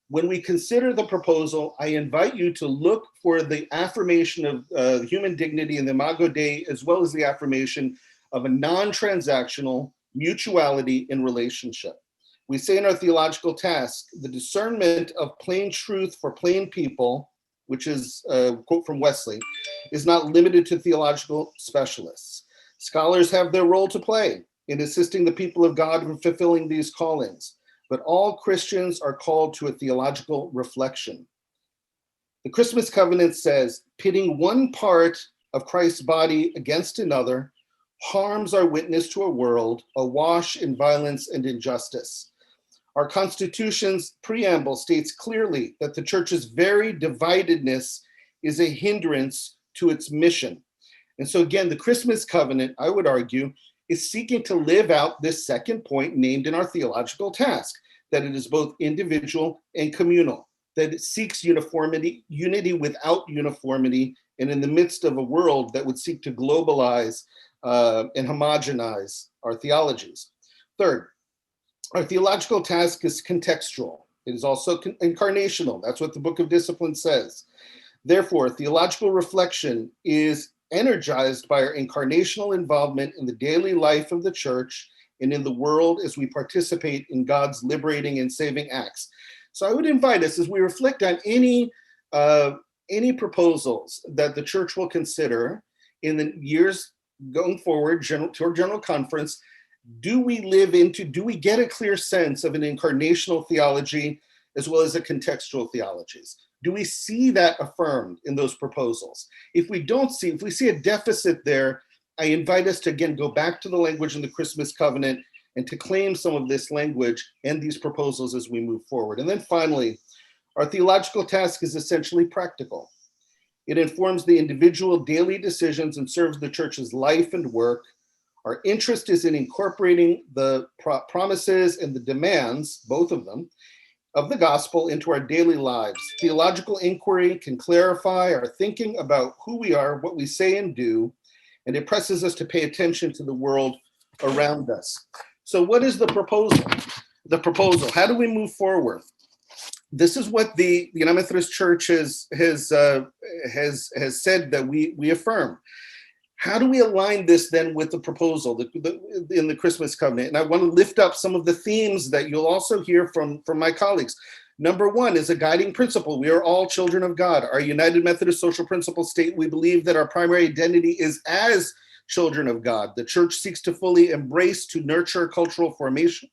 When we consider the proposal, I invite you to look for the affirmation of human dignity in the Imago Dei, as well as the affirmation of a non-transactional mutuality in relationship. We say in our theological task, the discernment of plain truth for plain people, which is a quote from Wesley, is not limited to theological specialists. Scholars have their role to play in assisting the people of God in fulfilling these callings, but all Christians are called to a theological reflection. The Christmas covenant says, pitting one part of Christ's body against another harms our witness to a world awash in violence and injustice. Our Constitution's preamble states clearly that the church's very dividedness is a hindrance to its mission. And so again, the Christmas covenant, I would argue, is seeking to live out this second point named in our theological task, that it is both individual and communal, that it seeks uniformity, unity without uniformity, and in the midst of a world that would seek to globalize and homogenize our theologies. Third, our theological task is contextual. It is also incarnational. That's what the Book of Discipline says. Therefore, theological reflection is energized by our incarnational involvement in the daily life of the church and in the world as we participate in God's liberating and saving acts. So I would invite us, as we reflect on any proposals that the church will consider in the years going forward toward General Conference, do we get a clear sense of an incarnational theology as well as a contextual theologies? Do we see that affirmed in those proposals? If we see a deficit there, I invite us to again go back to the language in the Christmas covenant and to claim some of this language and these proposals as we move forward. And then finally, our theological task is essentially practical. It informs the individual daily decisions and serves the church's life and work. Our interest is in incorporating the promises and the demands, both of them, of the gospel into our daily lives. Theological inquiry can clarify our thinking about who we are, what we say and do, and it presses us to pay attention to the world around us. So what is the proposal? The proposal, how do we move forward? This is what the United Methodist Church has said that we affirm. How do we align this then with the proposal in the Christmas covenant? And I want to lift up some of the themes that you'll also hear from my colleagues. Number one is a guiding principle. We are all children of God. Our United Methodist social principles state we believe that our primary identity is as children of God. The church seeks to fully embrace, to nurture cultural formation,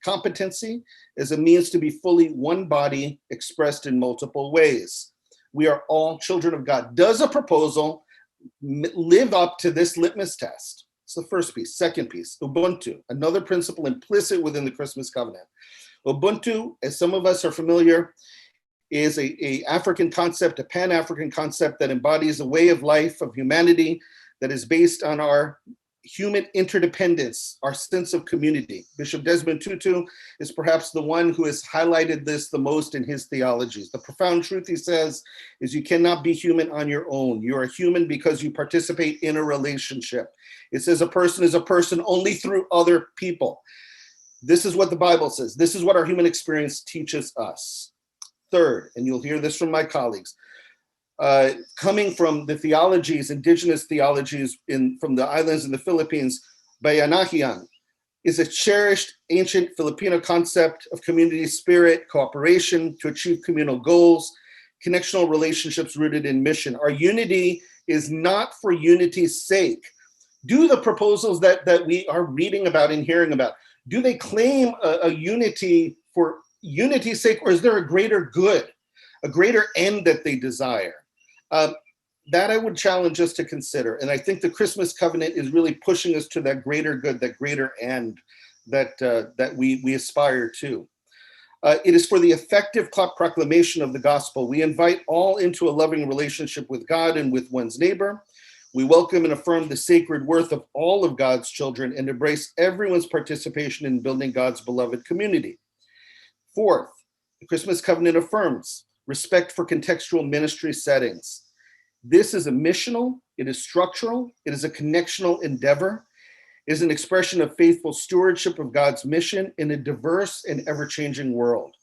competency as a means to be fully one body expressed in multiple ways. We are all children of God. Does a proposal live up to this litmus test? It's the first piece. Second piece, Ubuntu, another principle implicit within the Christmas covenant. Ubuntu, as some of us are familiar, is a African concept, a Pan-African concept that embodies a way of life of humanity that is based on our human interdependence, our sense of community. Bishop Desmond Tutu is perhaps the one who has highlighted this the most in his theologies. The profound truth, he says, is you cannot be human on your own. You are human because you participate in a relationship. It says a person is a person only through other people. This is what the Bible says. This is what our human experience teaches us. Third, and you'll hear this from my colleagues, coming from the theologies, indigenous theologies from the islands in the Philippines, Bayanahian is a cherished ancient Filipino concept of community spirit, cooperation to achieve communal goals, connectional relationships rooted in mission. Our unity is not for unity's sake. Do the proposals that we are reading about and hearing about, do they claim a unity for unity's sake, or is there a greater good, a greater end that they desire? That I would challenge us to consider. And I think the Christmas covenant is really pushing us to that greater good, that greater end that we aspire to. It is for the effective proclamation of the gospel. We invite all into a loving relationship with God and with one's neighbor. We welcome and affirm the sacred worth of all of God's children and embrace everyone's participation in building God's beloved community. Fourth, the Christmas covenant affirms respect for contextual ministry settings. This is a missional, it is structural, it is a connectional endeavor, it is an expression of faithful stewardship of God's mission in a diverse and ever-changing world.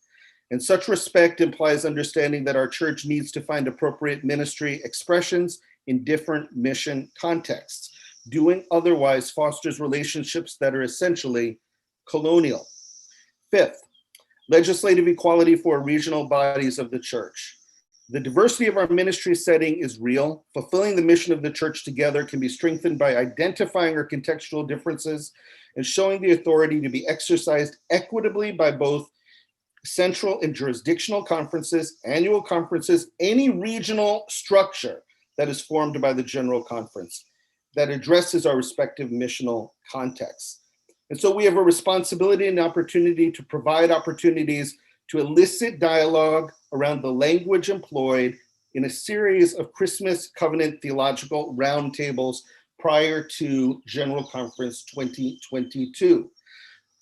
And such respect implies understanding that our church needs to find appropriate ministry expressions in different mission contexts. Doing otherwise fosters relationships that are essentially colonial. Fifth, legislative equality for regional bodies of the church. The diversity of our ministry setting is real. Fulfilling the mission of the church together can be strengthened by identifying our contextual differences and showing the authority to be exercised equitably by both central and jurisdictional conferences, annual conferences, any regional structure that is formed by the General Conference that addresses our respective missional contexts. And so we have a responsibility and opportunity to provide opportunities to elicit dialogue around the language employed in a series of Christmas Covenant theological roundtables prior to General Conference 2022.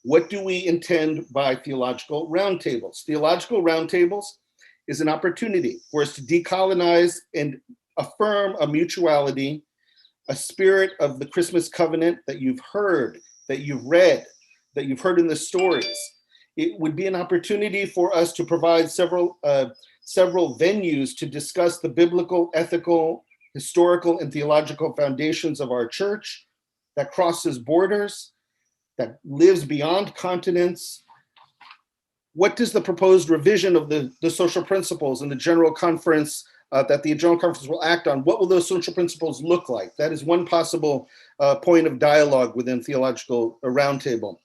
What do we intend by theological roundtables? Theological roundtables is an opportunity for us to decolonize and affirm a mutuality, a spirit of the Christmas covenant that you've heard, that you've read, that you've heard in the stories. It would be an opportunity for us to provide several venues to discuss the biblical, ethical, historical, and theological foundations of our church that crosses borders, that lives beyond continents. What does the proposed revision of the social principles in the General Conference that the General Conference will act on, what will those social principles look like? That is one possible point of dialogue within theological roundtable.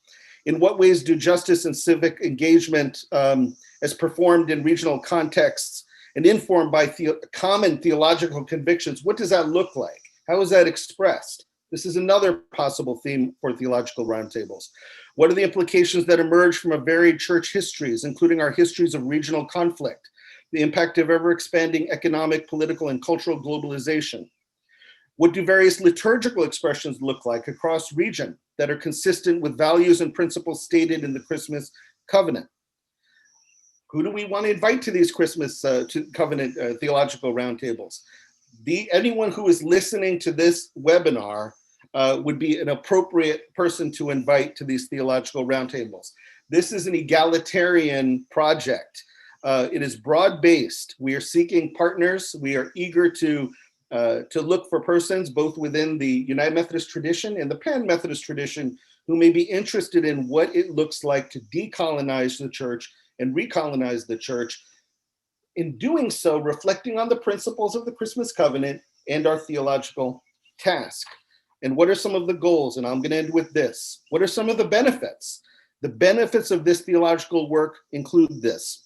In what ways do justice and civic engagement as performed in regional contexts and informed by common theological convictions, what does that look like? How is that expressed? This is another possible theme for theological roundtables. What are the implications that emerge from a varied church histories, including our histories of regional conflict, the impact of ever-expanding economic, political, and cultural globalization? What do various liturgical expressions look like across region that are consistent with values and principles stated in the Christmas covenant? Who do we want to invite to these Christmas covenant theological roundtables? Anyone who is listening to this webinar would be an appropriate person to invite to these theological roundtables. This is an egalitarian project. It is broad-based. We are seeking partners. We are eager to look for persons both within the United Methodist tradition and the Pan-Methodist tradition who may be interested in what it looks like to decolonize the church and recolonize the church. In doing so, reflecting on the principles of the Christmas covenant and our theological task. And what are some of the goals? And I'm going to end with this. What are some of the benefits? The benefits of this theological work include this.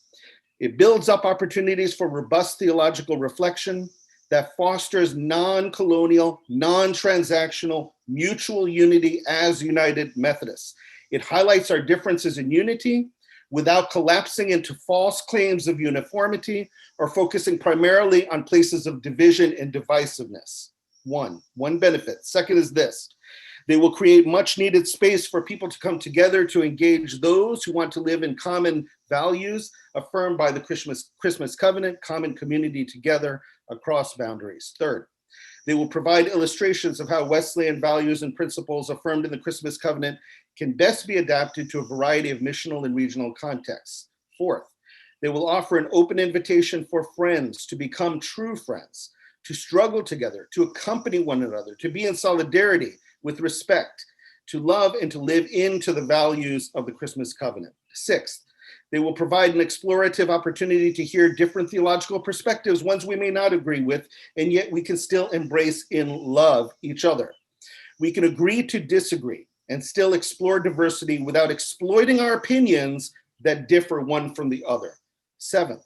It builds up opportunities for robust theological reflection that fosters non-colonial, non-transactional, mutual unity as United Methodists. It highlights our differences in unity without collapsing into false claims of uniformity or focusing primarily on places of division and divisiveness. One benefit. Second is this. They will create much needed space for people to come together to engage those who want to live in common values affirmed by the Christmas covenant, common community together across boundaries. Third, they will provide illustrations of how Wesleyan values and principles affirmed in the Christmas covenant can best be adapted to a variety of missional and regional contexts. Fourth, they will offer an open invitation for friends to become true friends, to struggle together, to accompany one another, to be in solidarity with respect, to love and to live into the values of the Christmas covenant. Sixth, they will provide an explorative opportunity to hear different theological perspectives, ones we may not agree with, and yet we can still embrace in love each other. We can agree to disagree and still explore diversity without exploiting our opinions that differ one from the other. Seventh,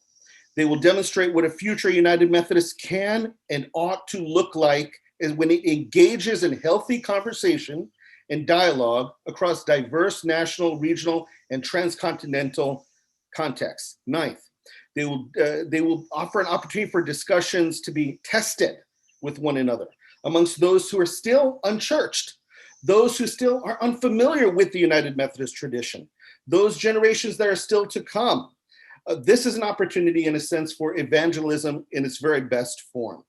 they will demonstrate what a future United Methodist can and ought to look like as when it engages in healthy conversation and dialogue across diverse national, regional, and transcontinental contexts. Ninth, they will offer an opportunity for discussions to be tested with one another amongst those who are still unchurched, those who still are unfamiliar with the United Methodist tradition, those generations that are still to come. This is an opportunity, in a sense, for evangelism in its very best form.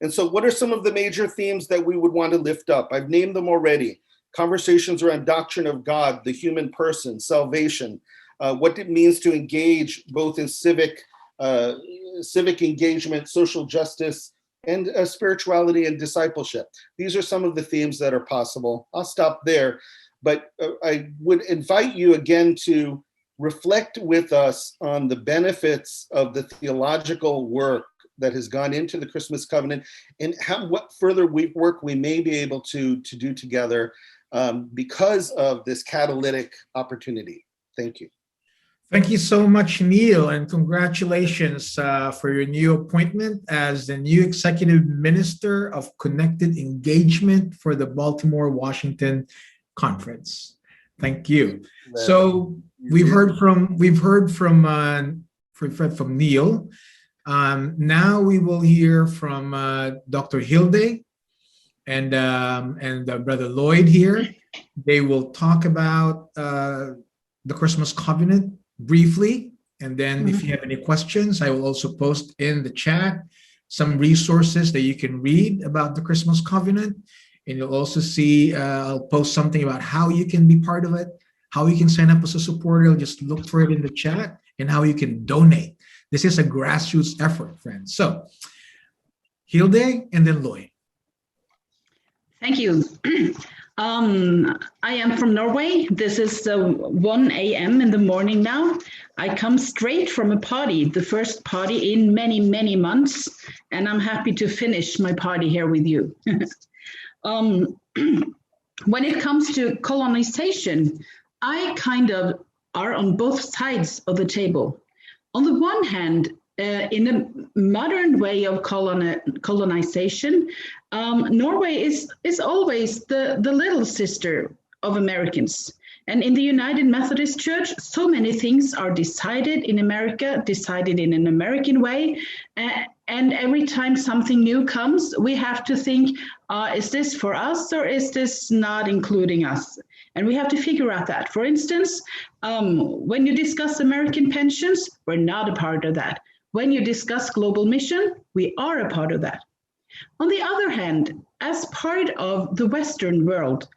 And so what are some of the major themes that we would want to lift up? I've named them already. Conversations around doctrine of God, the human person, salvation, what it means to engage both in civic engagement, social justice, and spirituality and discipleship. These are some of the themes that are possible. I'll stop there, but I would invite you again to reflect with us on the benefits of the theological work that has gone into the Christmas covenant, and what further work we may be able to do together because of this catalytic opportunity. Thank you. Thank you so much, Neil, and congratulations for your new appointment as the new Executive Minister of Connected Engagement for the Baltimore-Washington Conference. Thank you. So we've heard from Neil. Now we will hear from Dr. Hilde and Brother Lloyd here. They will talk about the Christmas Covenant briefly, and then if you have any questions, I will also post in the chat some resources that you can read about the Christmas Covenant, and you'll also see I'll post something about how you can be part of it, how you can sign up as a supporter. Just look for it in the chat, and how you can donate. This is a grassroots effort, friends. So Hilde and then Lloyd. Thank you. I am from Norway. This is 1 a.m. in the morning now. I come straight from a party, the first party in many, many months, and I'm happy to finish my party here with you. When it comes to colonization, I kind of are on both sides of the table. On the one hand, in a modern way of colonization, Norway is always the little sister of Americans. And in the United Methodist Church, so many things are decided in America, decided in an American way. And every time something new comes, we have to think, is this for us or is this not including us? And we have to figure out that. For instance, when you discuss American pensions, we're not a part of that. When you discuss global mission, we are a part of that. On the other hand, as part of the Western world,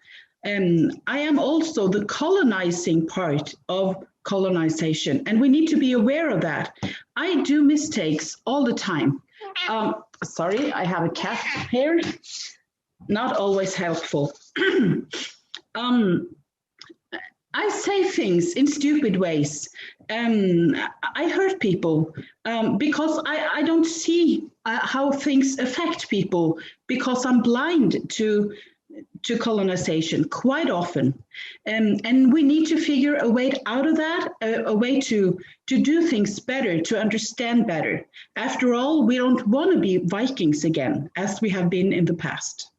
I am also the colonizing part of colonization, and we need to be aware of that. I do mistakes all the time. Sorry, I have a cat here. Not always helpful. I say things in stupid ways. I hurt people because I don't see how things affect people because I'm blind to colonization quite often. And we need to figure a way out of that, a way to do things better, to understand better. After all, we don't want to be Vikings again, as we have been in the past.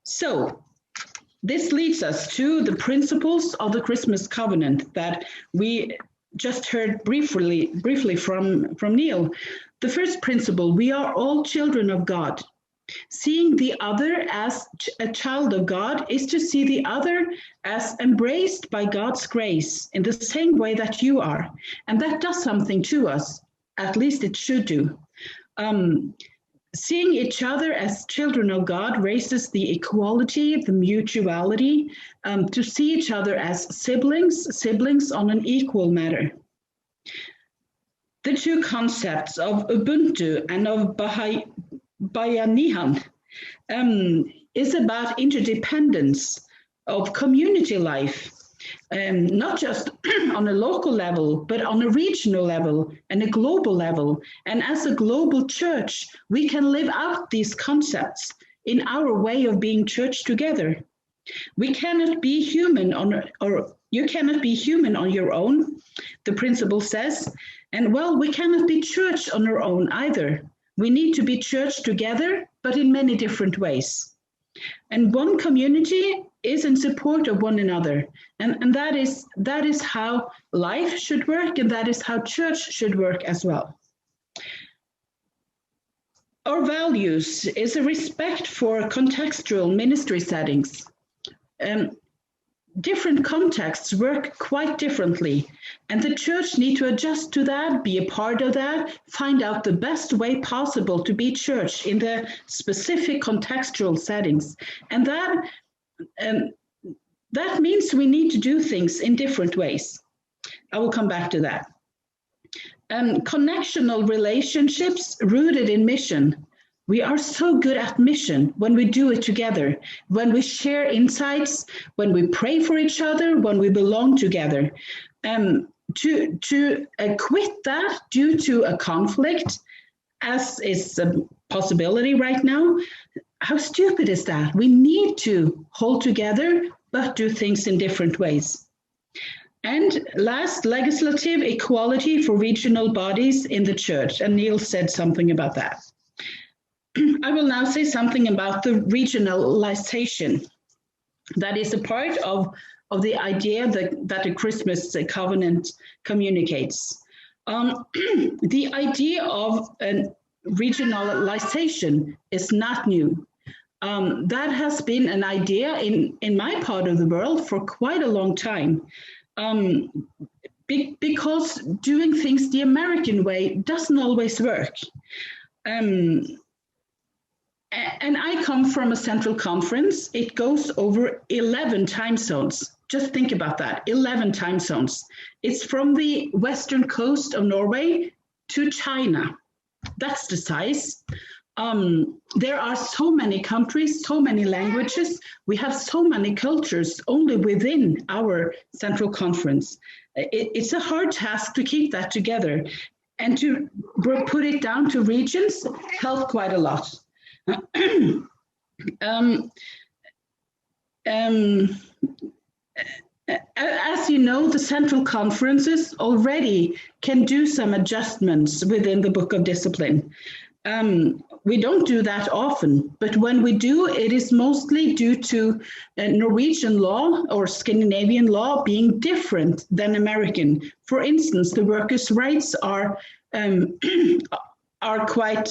So this leads us to the principles of the Christmas covenant that we just heard briefly from Neil. The first principle, we are all children of God. Seeing the other as a child of God is to see the other as embraced by God's grace in the same way that you are. And that does something to us, at least it should do. Seeing each other as children of God raises the equality, the mutuality, to see each other as siblings on an equal matter. The two concepts of Ubuntu and of Bayanihan is about interdependence of community life, not just on a local level, but on a regional level and a global level. And as a global church, we can live out these concepts in our way of being church together. We cannot be human or you cannot be human on your own, the principle says. And well, we cannot be church on our own either. We need to be church together, but in many different ways. And one community is in support of one another. And that is how life should work, and that is how church should work as well. Our values is a respect for contextual ministry settings. Different contexts work quite differently, and the church need to adjust to that, be a part of that, find out the best way possible to be church in the specific contextual settings. And that means we need to do things in different ways. I will come back to that. Connectional relationships rooted in mission. We are so good at mission when we do it together, when we share insights, when we pray for each other, when we belong together. to quit that due to a conflict, as is a possibility right now, how stupid is that? We need to hold together, but do things in different ways. And last, legislative equality for regional bodies in the church. And Neil said something about that. I will now say something about the regionalization. That is a part of the idea that the Christmas covenant communicates. The idea of regionalization is not new. That has been an idea in my part of the world for quite a long time. Because doing things the American way doesn't always work. And I come from a central conference. It goes over 11 time zones. Just think about that, 11 time zones. It's from the western coast of Norway to China. That's the size. There are so many countries, so many languages. We have so many cultures only within our central conference. It's a hard task to keep that together, and to put it down to regions helped quite a lot. As you know, the central conferences already can do some adjustments within the Book of Discipline. We don't do that often, but when we do, it is mostly due to Norwegian law or Scandinavian law being different than American. For instance, the workers' rights are quite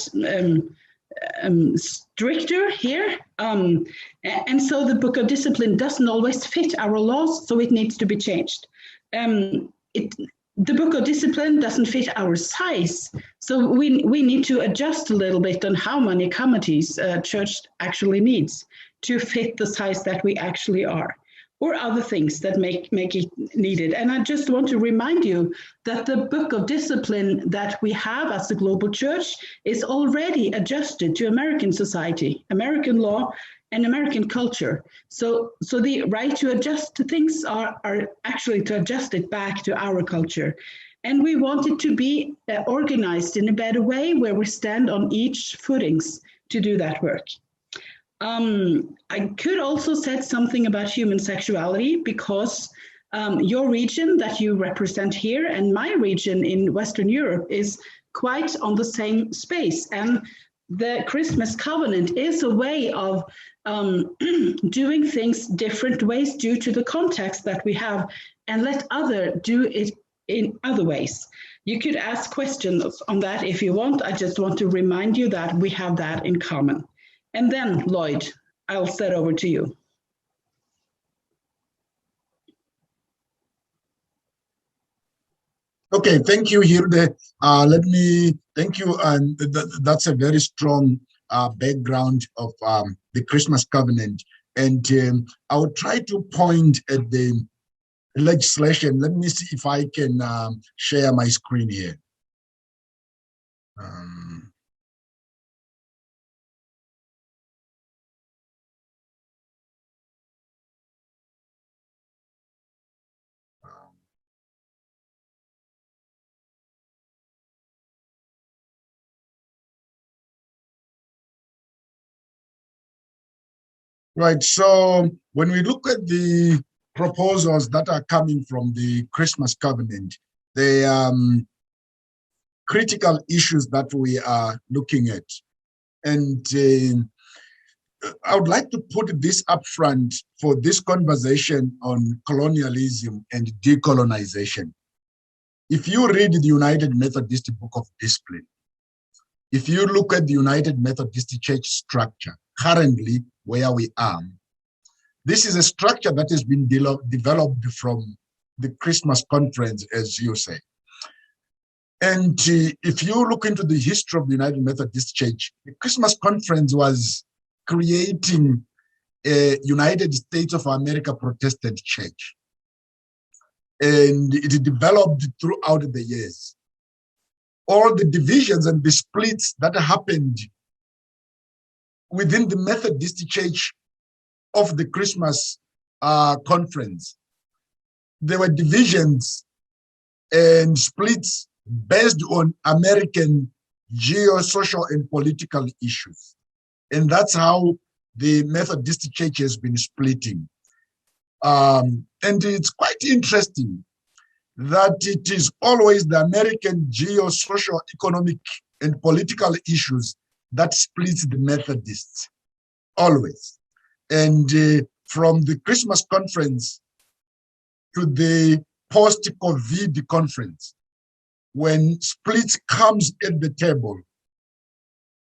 stricter here, and so the Book of Discipline doesn't always fit our laws, so it needs to be changed. The Book of Discipline doesn't fit our size, so we need to adjust a little bit on how many committees a church actually needs to fit the size that we actually are, or other things that make it needed. And I just want to remind you that the Book of Discipline that we have as a global church is already adjusted to American society, American law, and American culture. So the right to adjust to things are actually to adjust it back to our culture. And we want it to be organized in a better way where we stand on each footings to do that work. I could also say something about human sexuality, because your region that you represent here and my region in Western Europe is quite on the same space. And the Christmas covenant is a way of doing things different ways due to the context that we have, and let other do it in other ways. You could ask questions on that if you want. I just want to remind you that we have that in common. And then, Lloyd, I'll set over to you. Okay, thank you, Hilde. Thank you, and that's a very strong background of the Christmas covenant. And I will try to point at the legislation. Let me see if I can share my screen here. Right, so when we look at the proposals that are coming from the Christmas covenant, the critical issues that we are looking at, and I would like to put this up front for this conversation on colonialism and decolonization. If you read the United Methodist Book of Discipline, if you look at the United Methodist Church structure, currently where we are, this is a structure that has been developed from the Christmas conference, as you say. And if you look into the history of the United Methodist Church, the Christmas conference was creating a United States of America Protestant church. And it developed throughout the years. All the divisions and the splits that happened within the Methodist Church of the Christmas conference, there were divisions and splits based on American geo-social and political issues. And that's how the Methodist Church has been splitting. And it's quite interesting that it is always the American geo-social, economic, and political issues that splits the Methodists, always. And from the Christmas conference to the post-COVID conference, when splits comes at the table,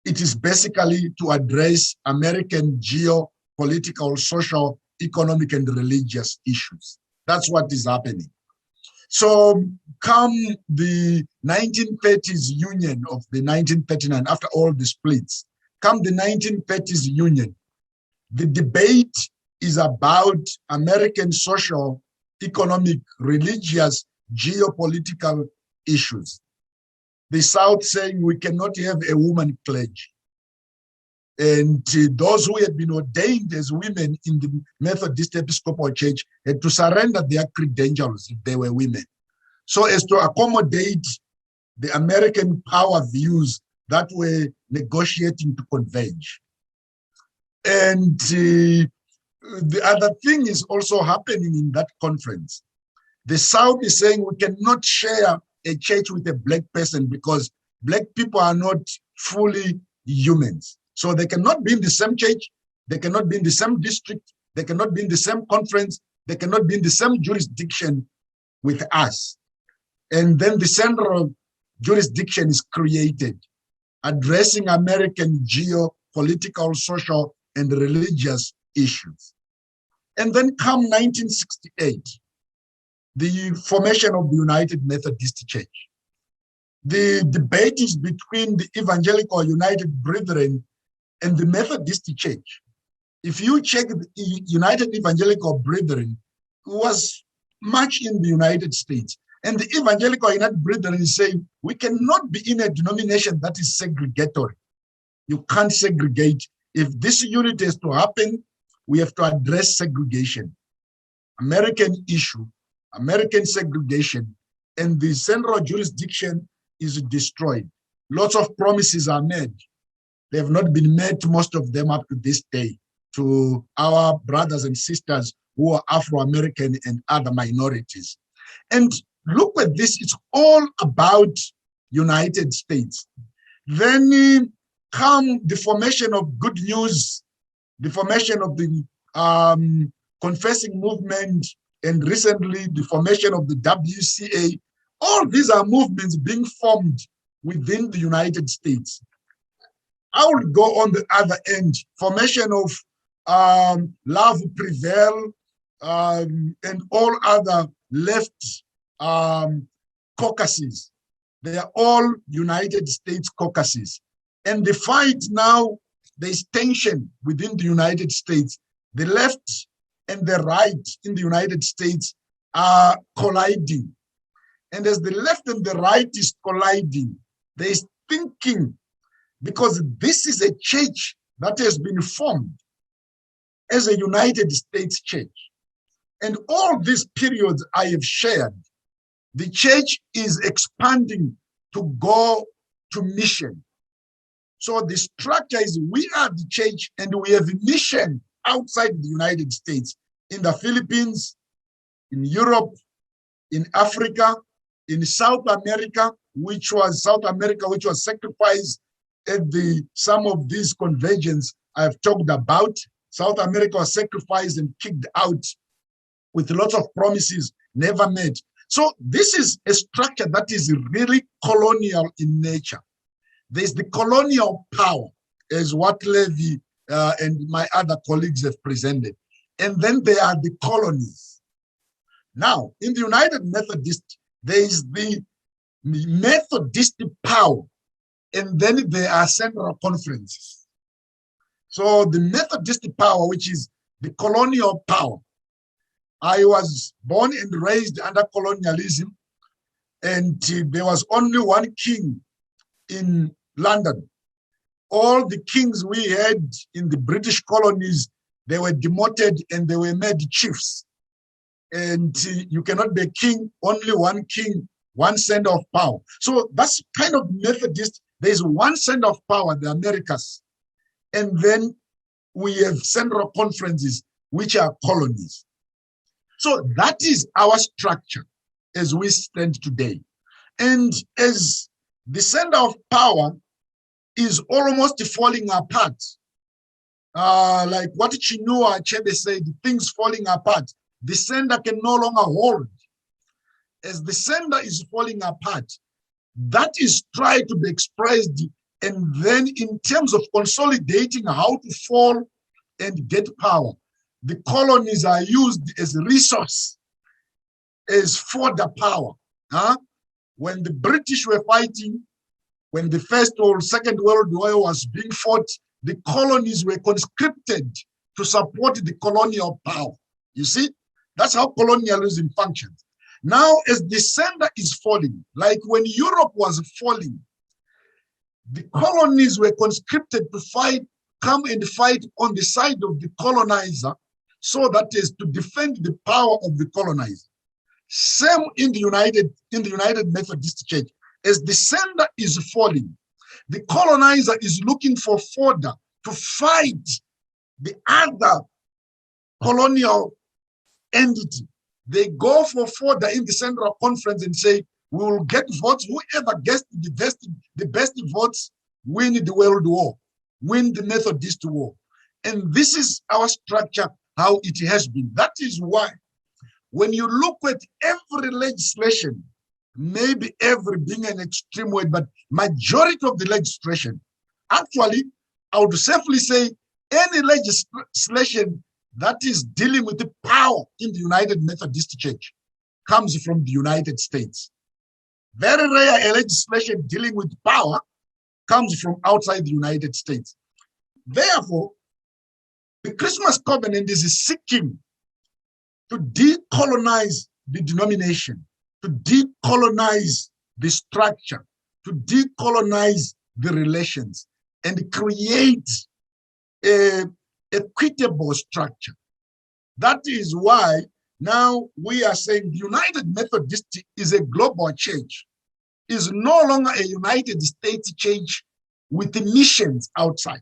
it is basically to address American geopolitical, social, economic, and religious issues. That's what is happening. So come the 1930s union of the 1939, after all the splits, come the 1930s union, the debate is about American social, economic, religious, geopolitical issues. The South saying we cannot have a woman clergy. And those who had been ordained as women in the Methodist Episcopal Church had to surrender their credentials if they were women, so as to accommodate the American power views that were negotiating to converge. And the other thing is also happening in that conference. The South is saying we cannot share a church with a black person because black people are not fully humans. So they cannot be in the same church, they cannot be in the same district, they cannot be in the same conference, they cannot be in the same jurisdiction with us. And then the central jurisdiction is created, addressing American geopolitical, social, and religious issues. And then come 1968, the formation of the United Methodist Church. The debate is between the Evangelical United Brethren and the Methodist Church. If you check the United Evangelical Brethren, was much in the United States. And the Evangelical United Brethren is saying, we cannot be in a denomination that is segregatory. You can't segregate. If this unity is to happen, we have to address segregation. American issue, American segregation, and the central jurisdiction is destroyed. Lots of promises are made. They have not been made, most of them up to this day, to our brothers and sisters who are Afro-American and other minorities. And look at this, it's all about United States. Then come the formation of Good News, the formation of the Confessing Movement, and recently the formation of the WCA. All these are movements being formed within the United States. I would go on the other end, formation of Love Prevail and all other left caucuses. They are all United States caucuses. And the fight now, there's tension within the United States. The left and the right in the United States are colliding. And as the left and the right is colliding, there's thinking, because this is a church that has been formed as a United States church. And all these periods I have shared, the church is expanding to go to mission. So the structure is we are the church and we have a mission outside the United States, in the Philippines, in Europe, in Africa, in South America, which was sacrificed at some of these conventions I have talked about. South America was sacrificed and kicked out with lots of promises never made. So this is a structure that is really colonial in nature. There's the colonial power, as what Levi and my other colleagues have presented. And then there are the colonies. Now, in the United Methodist, there is the Methodist power, and then there are central conferences. So the Methodist power, which is the colonial power. I was born and raised under colonialism, and there was only one king in London. All the kings we had in the British colonies, they were demoted and they were made chiefs. And you cannot be a king, only one king one center of power. So that's kind of Methodist. There's one center of power, the Americas. And then we have central conferences, which are colonies. So that is our structure as we stand today. And as the center of power is almost falling apart, like what Chinua Achebe said, things falling apart, the center can no longer hold. As the center is falling apart, that is tried to be expressed, and then in terms of consolidating how to fall and get power, the colonies are used as a resource, as fodder power. When the British were fighting, when the First or Second World War was being fought, the colonies were conscripted to support the colonial power. You see, that's how colonialism functions. Now, as the center is falling, like when Europe was falling, the colonies were conscripted to fight, come and fight on the side of the colonizer, so that is to defend the power of the colonizer. Same in the United Methodist Church. As the center is falling, the colonizer is looking for fodder to fight the other colonial entity. They go for fodder in the Central Conference and say, we will get votes. Whoever gets the best votes win the World War, win the Methodist War. And this is our structure, how it has been. That is why when you look at every legislation, maybe every being an extreme word, but majority of the legislation, actually, I would safely say any legislation that is dealing with the power in the United Methodist Church comes from the United States. Very rare a legislation dealing with power comes from outside the United States. Therefore, the Christmas Covenant is seeking to decolonize the denomination, to decolonize the structure, to decolonize the relations, and create a equitable structure. That is why now we are saying the United Methodist is a global church, is no longer a United States church with missions outside.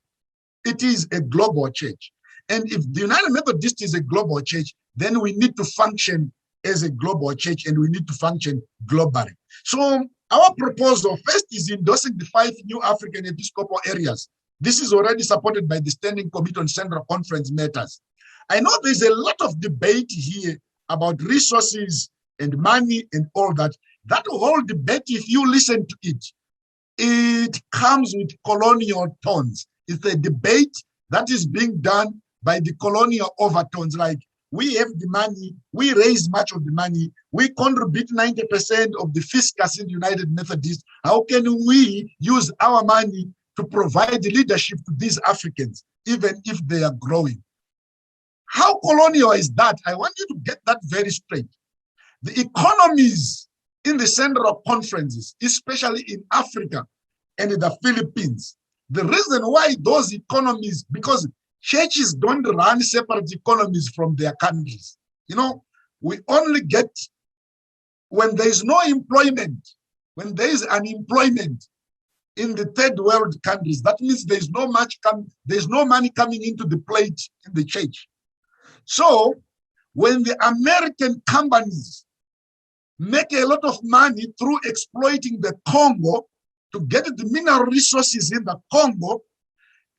It is a global church. And if the United Methodist is a global church, then we need to function as a global church and we need to function globally. So our proposal first is endorsing the 5 new African Episcopal areas. This is already supported by the Standing Committee on Central Conference Matters. I know there's a lot of debate here about resources and money and all that. That whole debate, if you listen to it, it comes with colonial tones. It's a debate that is being done by the colonial overtones, like we have the money, we raise much of the money, we contribute 90% of the fiscus in the United Methodist. How can we use our money to provide leadership to these Africans, even if they are growing? How colonial is that? I want you to get that very straight. The economies in the central conferences, especially in Africa and in the Philippines, the reason why those economies, because churches don't run separate economies from their countries. You know, we only get when there is no employment, when there is unemployment in the third world countries, that means there's no money coming into the plate in the church. So when the American companies make a lot of money through exploiting the Congo to get the mineral resources in the Congo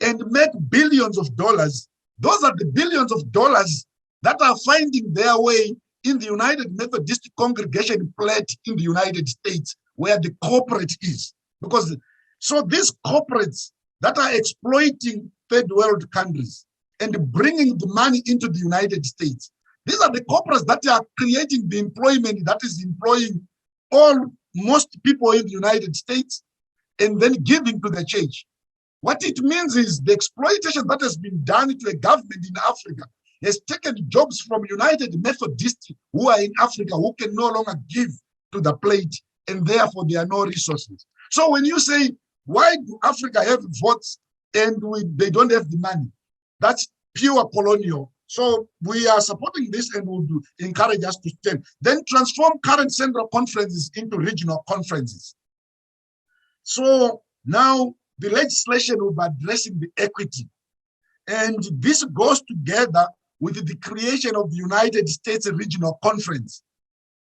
and make billions of dollars, those are the billions of dollars that are finding their way in the United Methodist congregation plate in the United States, where the corporate is. Because so these corporates that are exploiting third world countries and bringing the money into the United States, these are the corporates that are creating the employment that is employing most people in the United States and then giving to the church. What it means is the exploitation that has been done to a government in Africa has taken jobs from United Methodists who are in Africa who can no longer give to the plate, and therefore there are no resources. So when you say, why do Africa have votes and they don't have the money? That's pure colonial So we are supporting this and would encourage us to stand. Then transform current central conferences into regional conferences. So now the legislation will be addressing the equity. And this goes together with the creation of the United States Regional Conference.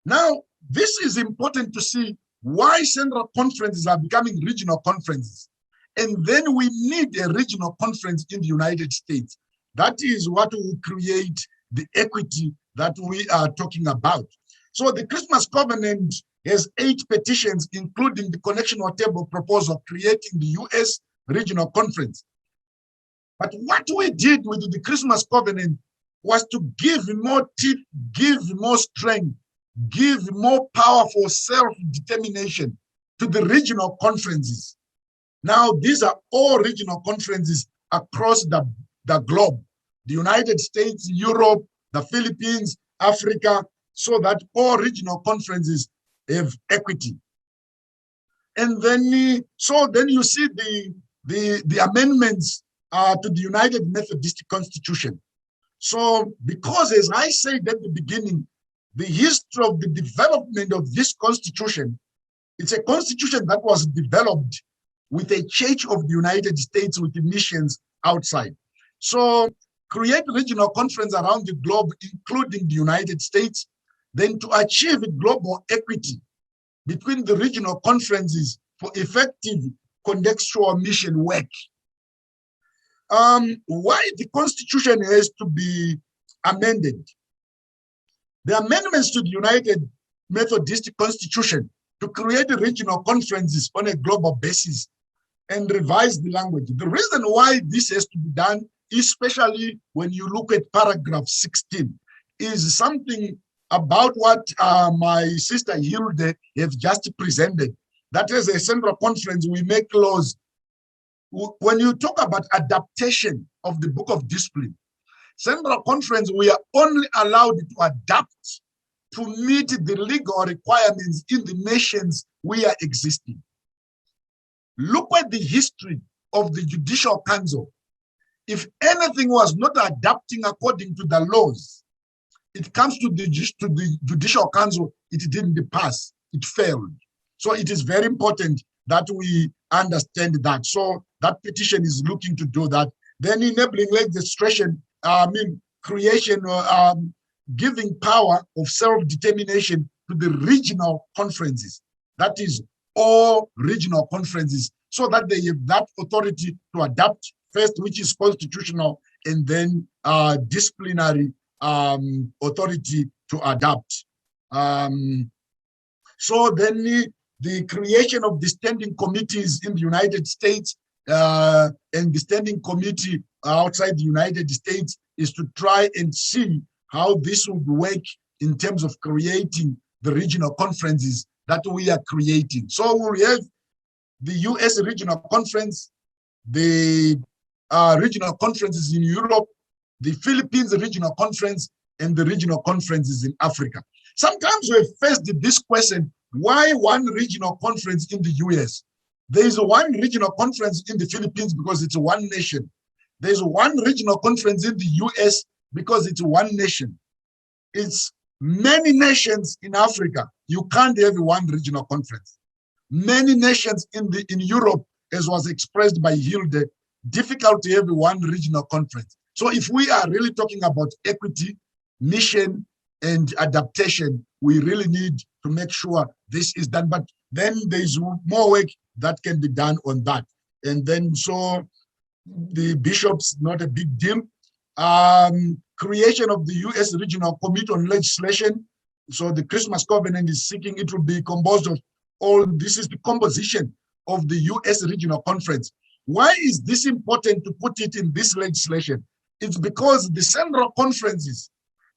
Now, this is important to see why central conferences are becoming regional conferences. And then we need a regional conference in the United States. That is what will create the equity that we are talking about. So the Christmas Covenant has 8 petitions, including the connectional table proposal creating the US Regional Conference. But what we did with the Christmas Covenant was to give more teeth, give more strength, give more powerful self-determination to the regional conferences. Now, these are all regional conferences across the globe, the United States, Europe, the Philippines, Africa, so that all regional conferences have equity. And then, so then you see the amendments to the United Methodist Constitution. So, because as I said at the beginning, the history of the development of this constitution, it's a constitution that was developed with a Church of the United States with missions outside. So create regional conference around the globe, including the United States, then to achieve global equity between the regional conferences for effective contextual mission work. Why the constitution has to be amended? The amendments to the United Methodist Constitution to create regional conferences on a global basis and revise the language. The reason why this has to be done, especially when you look at paragraph 16, is something about what my sister Hilde has just presented. That is a central conference, we make laws. When you talk about adaptation of the Book of Discipline, central conference, we are only allowed to adapt to meet the legal requirements in the nations we are existing. Look at the history of the Judicial Council. If anything was not adapting according to the laws, it comes to the Judicial Council, it didn't pass, it failed. So it is very important that we understand that. So that petition is looking to do that. Then enabling legislation, creation, giving power of self-determination to the regional conferences. That is all regional conferences, so that they have that authority to adapt first, which is constitutional, and then disciplinary authority to adapt. So then the creation of the standing committees in the United States and the standing committee outside the United States is to try and see how this would work in terms of creating the regional conferences that we are creating. So we have the US Regional Conference, the regional conferences in Europe, the Philippines Regional Conference, and the regional conferences in Africa. Sometimes we faced this question, why one regional conference in the US? There is one regional conference in the Philippines because it's one nation. There's one regional conference in the US because it's one nation. It's many nations in Africa. You can't have one regional conference. Many nations in Europe, as was expressed by Hilde, difficult to have one regional conference. So if we are really talking about equity, mission, and adaptation, we really need to make sure this is done. But then there's more work that can be done on that. And then so the bishops, not a big deal. Creation of the US Regional Committee on Legislation. So the Christmas Covenant is seeking it will be composed of all, this is the composition of the US Regional Conference. Why is this important to put it in this legislation? It's because the central conferences,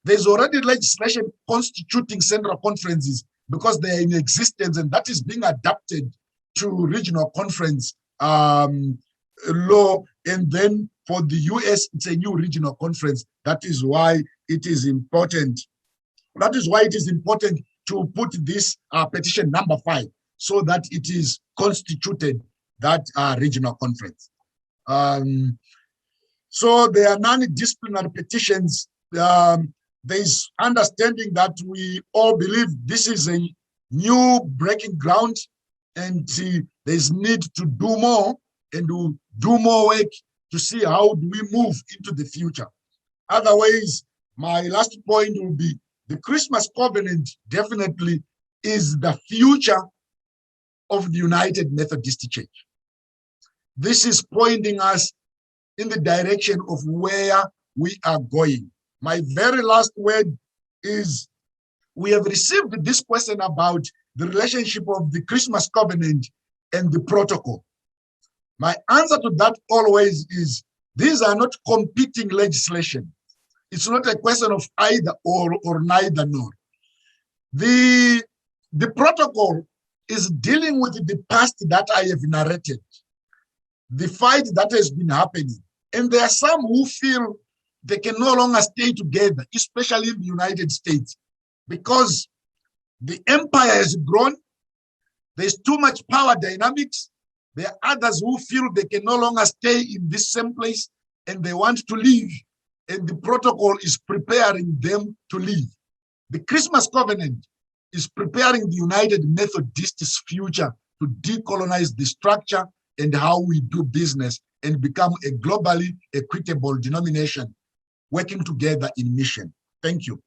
there's already legislation constituting central conferences because they are in existence, and that is being adapted to regional conference law. And then for the US, it's a new regional conference. That is why it is important. That is why it is important to put this petition number 5, so that it is constituted that regional conference. So there are non-disciplinary petitions. There's understanding that we all believe this is a new breaking ground, and there's need to do more and to do more work to see how do we move into the future. Otherwise, my last point will be the Christmas covenant definitely is the future of the United Methodist Church. This is pointing us in the direction of where we are going. My very last word is we have received this question about the relationship of the Christmas covenant and the protocol. My answer to that always is these are not competing legislation. It's not a question of either or neither nor. The protocol is dealing with the past that I have narrated, the fight that has been happening. And there are some who feel they can no longer stay together, especially in the United States, because the empire has grown. There's too much power dynamics. There are others who feel they can no longer stay in this same place and they want to leave. And the protocol is preparing them to leave. The Christmas covenant is preparing the United Methodists' future to decolonize the structure and how we do business and become a globally equitable denomination working together in mission. Thank you.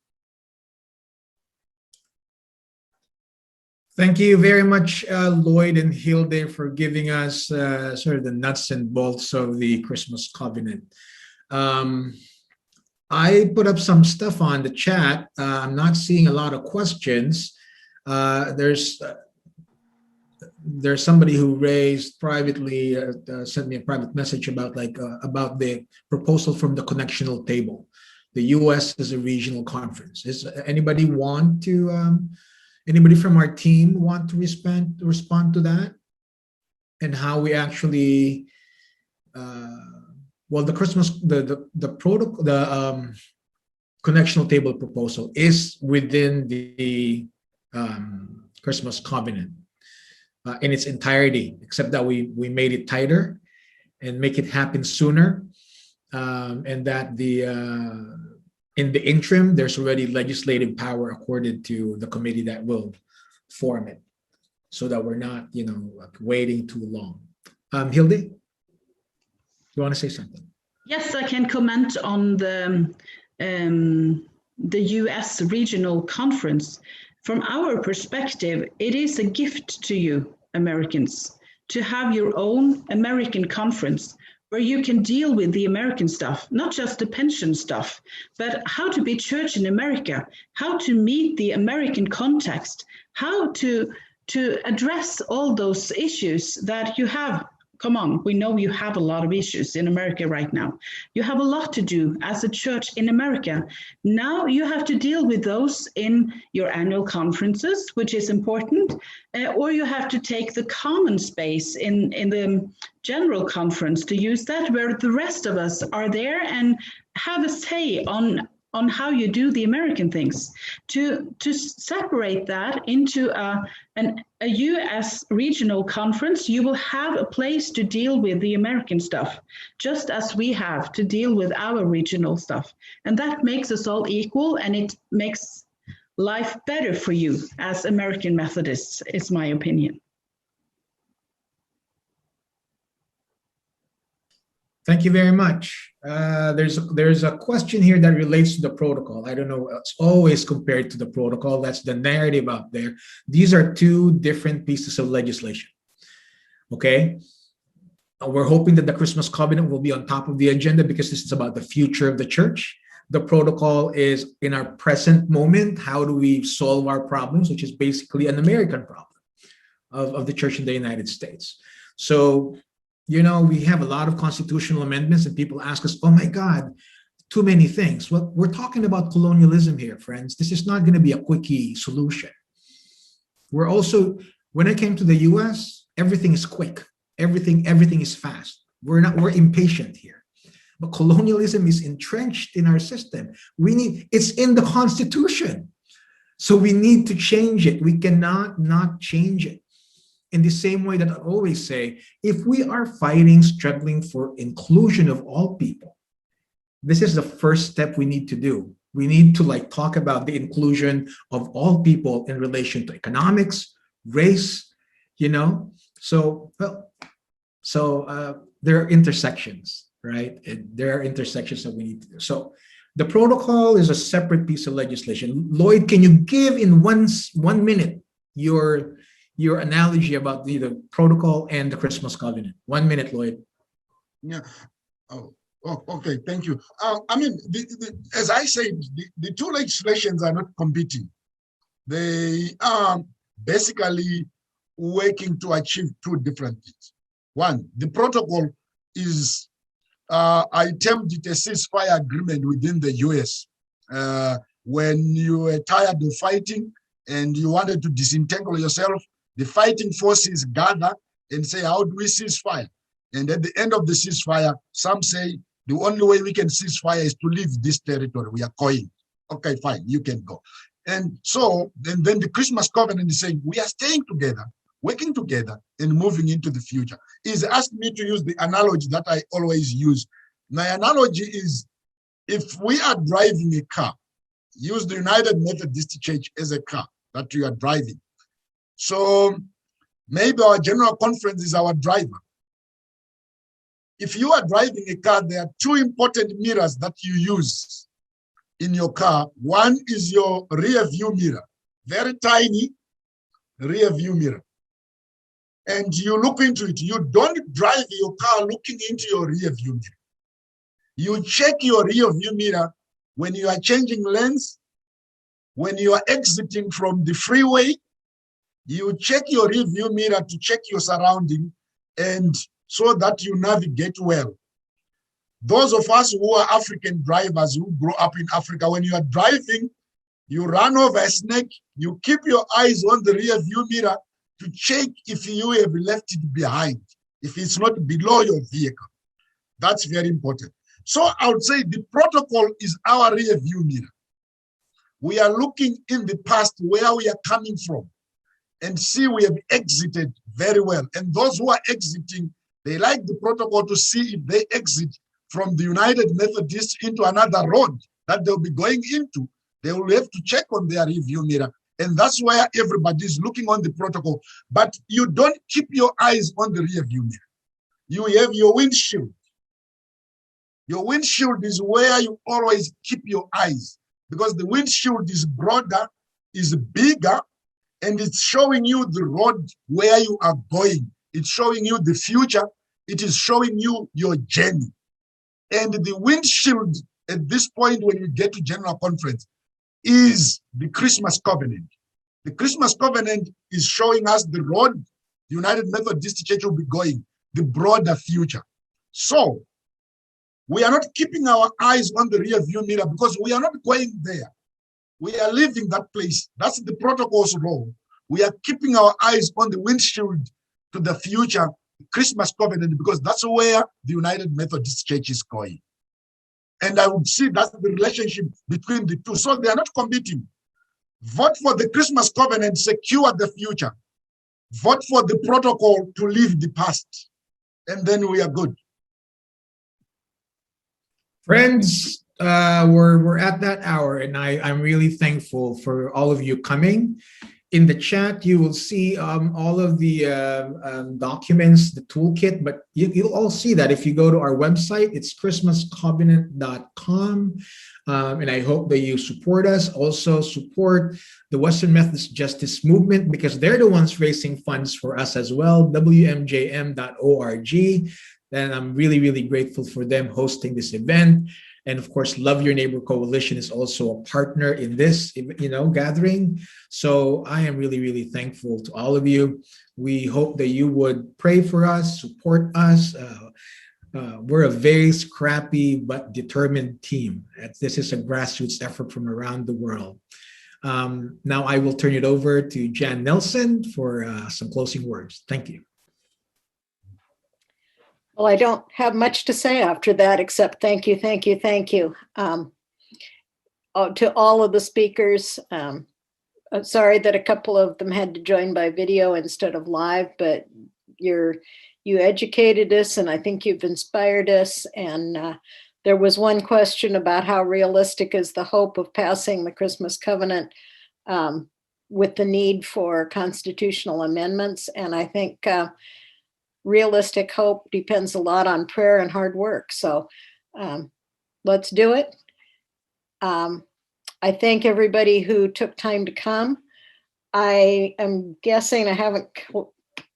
Thank you very much, Lloyd and Hilde, for giving us sort of the nuts and bolts of the Christmas covenant. I put up some stuff on the chat. I'm not seeing a lot of questions. There's somebody who raised privately, sent me a private message about about the proposal from the connectional table. The U.S. is a regional conference. Is anybody want to? Anybody from our team want to respond to that, and how we actually? Well, the Christmas, the protocol, the connectional table proposal is within the Christmas covenant in its entirety, except that we made it tighter and make it happen sooner, and that in the interim there's already legislative power accorded to the committee that will form it, so that we're not waiting too long. Hilde? You want to say something? Yes, I can comment on the U.S. regional conference. From our perspective, it is a gift to you, Americans, to have your own American conference where you can deal with the American stuff, not just the pension stuff, but how to be church in America, how to meet the American context, how to address all those issues that you have. Come on, we know you have a lot of issues in America right now. You have a lot to do as a church in America. Now you have to deal with those in your annual conferences, which is important, or you have to take the common space in the general conference to use that, where the rest of us are there and have a say on how you do the American things. To separate that into a U.S. regional conference, you will have a place to deal with the American stuff, just as we have to deal with our regional stuff. And that makes us all equal, and it makes life better for you as American Methodists, is my opinion. Thank you very much. There's a question here that relates to the protocol. I don't know, it's always compared to the protocol. That's the narrative out there. These are two different pieces of legislation. Okay? We're hoping that the Christmas covenant will be on top of the agenda because this is about the future of the church. The protocol is in our present moment. How do we solve our problems, which is basically an American problem of the church in the United States. So, we have a lot of constitutional amendments and people ask us, oh my God, too many things. Well, we're talking about colonialism here, friends. This is not going to be a quickie solution. We're also, when I came to the US, everything is quick. Everything is fast. We're impatient here. But colonialism is entrenched in our system. It's in the Constitution. So we need to change it. We cannot not change it. In the same way that I always say, if we are struggling for inclusion of all people, this is the first step we need to do. We need to like talk about the inclusion of all people in relation to economics, race, you know. So there are intersections, right? There are intersections that we need to do. So the protocol is a separate piece of legislation. Lloyd, can you give in 1 minute your analogy about the protocol and the Christmas covenant? 1 minute, Lloyd. Yeah. Oh, okay. Thank you. I mean, as I said, the two legislations are not competing. They are basically working to achieve two different things. One, the protocol is, I termed it a ceasefire agreement within the US. When you were tired of fighting and you wanted to disentangle yourself, the fighting forces gather and say, how do we cease fire? And at the end of the ceasefire, some say, the only way we can cease fire is to leave this territory. We are going. Okay, fine, you can go. And so, and then the Christmas covenant is saying, we are staying together, working together, and moving into the future. He's asked me to use the analogy that I always use. My analogy is, if we are driving a car, use the United Methodist Church as a car that you are driving. So maybe our general conference is our driver. If you are driving a car, there are two important mirrors that you use in your car. One is your rear view mirror, very tiny rear view mirror. And you look into it. You don't drive your car looking into your rear view mirror. You check your rear view mirror when you are changing lanes, when you are exiting from the freeway. You check your rear view mirror to check your surrounding, and so that you navigate well. Those of us who are African drivers who grow up in Africa, when you are driving, you run over a snake, you keep your eyes on the rear view mirror to check if you have left it behind, if it's not below your vehicle. That's very important. So I would say the protocol is our rear view mirror. We are looking in the past where we are coming from and see we have exited very well. And those who are exiting, they like the protocol to see if they exit from the United Methodist into another road that they'll be going into. They will have to check on their review mirror. And that's where everybody is looking on the protocol. But you don't keep your eyes on the rear view mirror. You have your windshield. Your windshield is where you always keep your eyes, because the windshield is broader, is bigger, and it's showing you the road where you are going. It's showing you the future. It is showing you your journey. And the windshield at this point, when we get to General Conference, is the Christmas Covenant. The Christmas Covenant is showing us the road the United Methodist Church will be going, the broader future. So we are not keeping our eyes on the rear view mirror because we are not going there. We are leaving that place. That's the protocol's role. We are keeping our eyes on the windshield to the future, Christmas Covenant, because that's where the United Methodist Church is going. And I would see that's the relationship between the two. So they are not competing. Vote for the Christmas Covenant, secure the future. Vote for the protocol to leave the past. And then we are good. Friends, we're at that hour, and I'm really thankful for all of you coming. In the chat, you will see all of the documents, the toolkit, but you'll all see that if you go to our website. It's christmascovenant.com, and I hope that you support us. Also support the Western Methodist Justice Movement, because they're the ones raising funds for us as well, wmjm.org. And I'm really, really grateful for them hosting this event. And of course, Love Your Neighbor Coalition is also a partner in this, gathering. So I am really, really thankful to all of you. We hope that you would pray for us, support us. We're a very scrappy but determined team. This is a grassroots effort from around the world. Now I will turn it over to Jan Nelson for some closing words. Thank you. Well, I don't have much to say after that, except thank you, thank you, thank you to all of the speakers. Sorry that a couple of them had to join by video instead of live, but you educated us, and I think you've inspired us. And There was one question about how realistic is the hope of passing the Christmas covenant with the need for constitutional amendments. And I think realistic hope depends a lot on prayer and hard work. So let's do it. I thank everybody who took time to come. I am guessing, I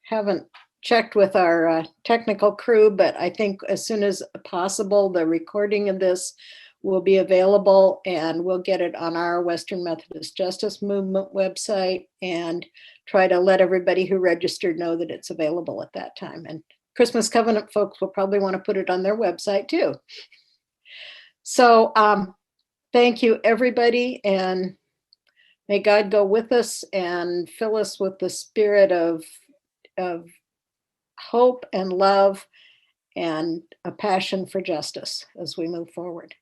haven't checked with our technical crew, but I think as soon as possible, the recording of this will be available, and we'll get it on our Western Methodist Justice Movement website and try to let everybody who registered know that it's available at that time. And Christmas Covenant folks will probably want to put it on their website too. So thank you, everybody, and may God go with us and fill us with the spirit of hope and love and a passion for justice as we move forward.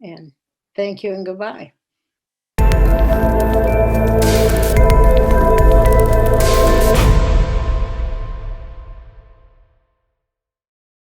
And thank you and goodbye.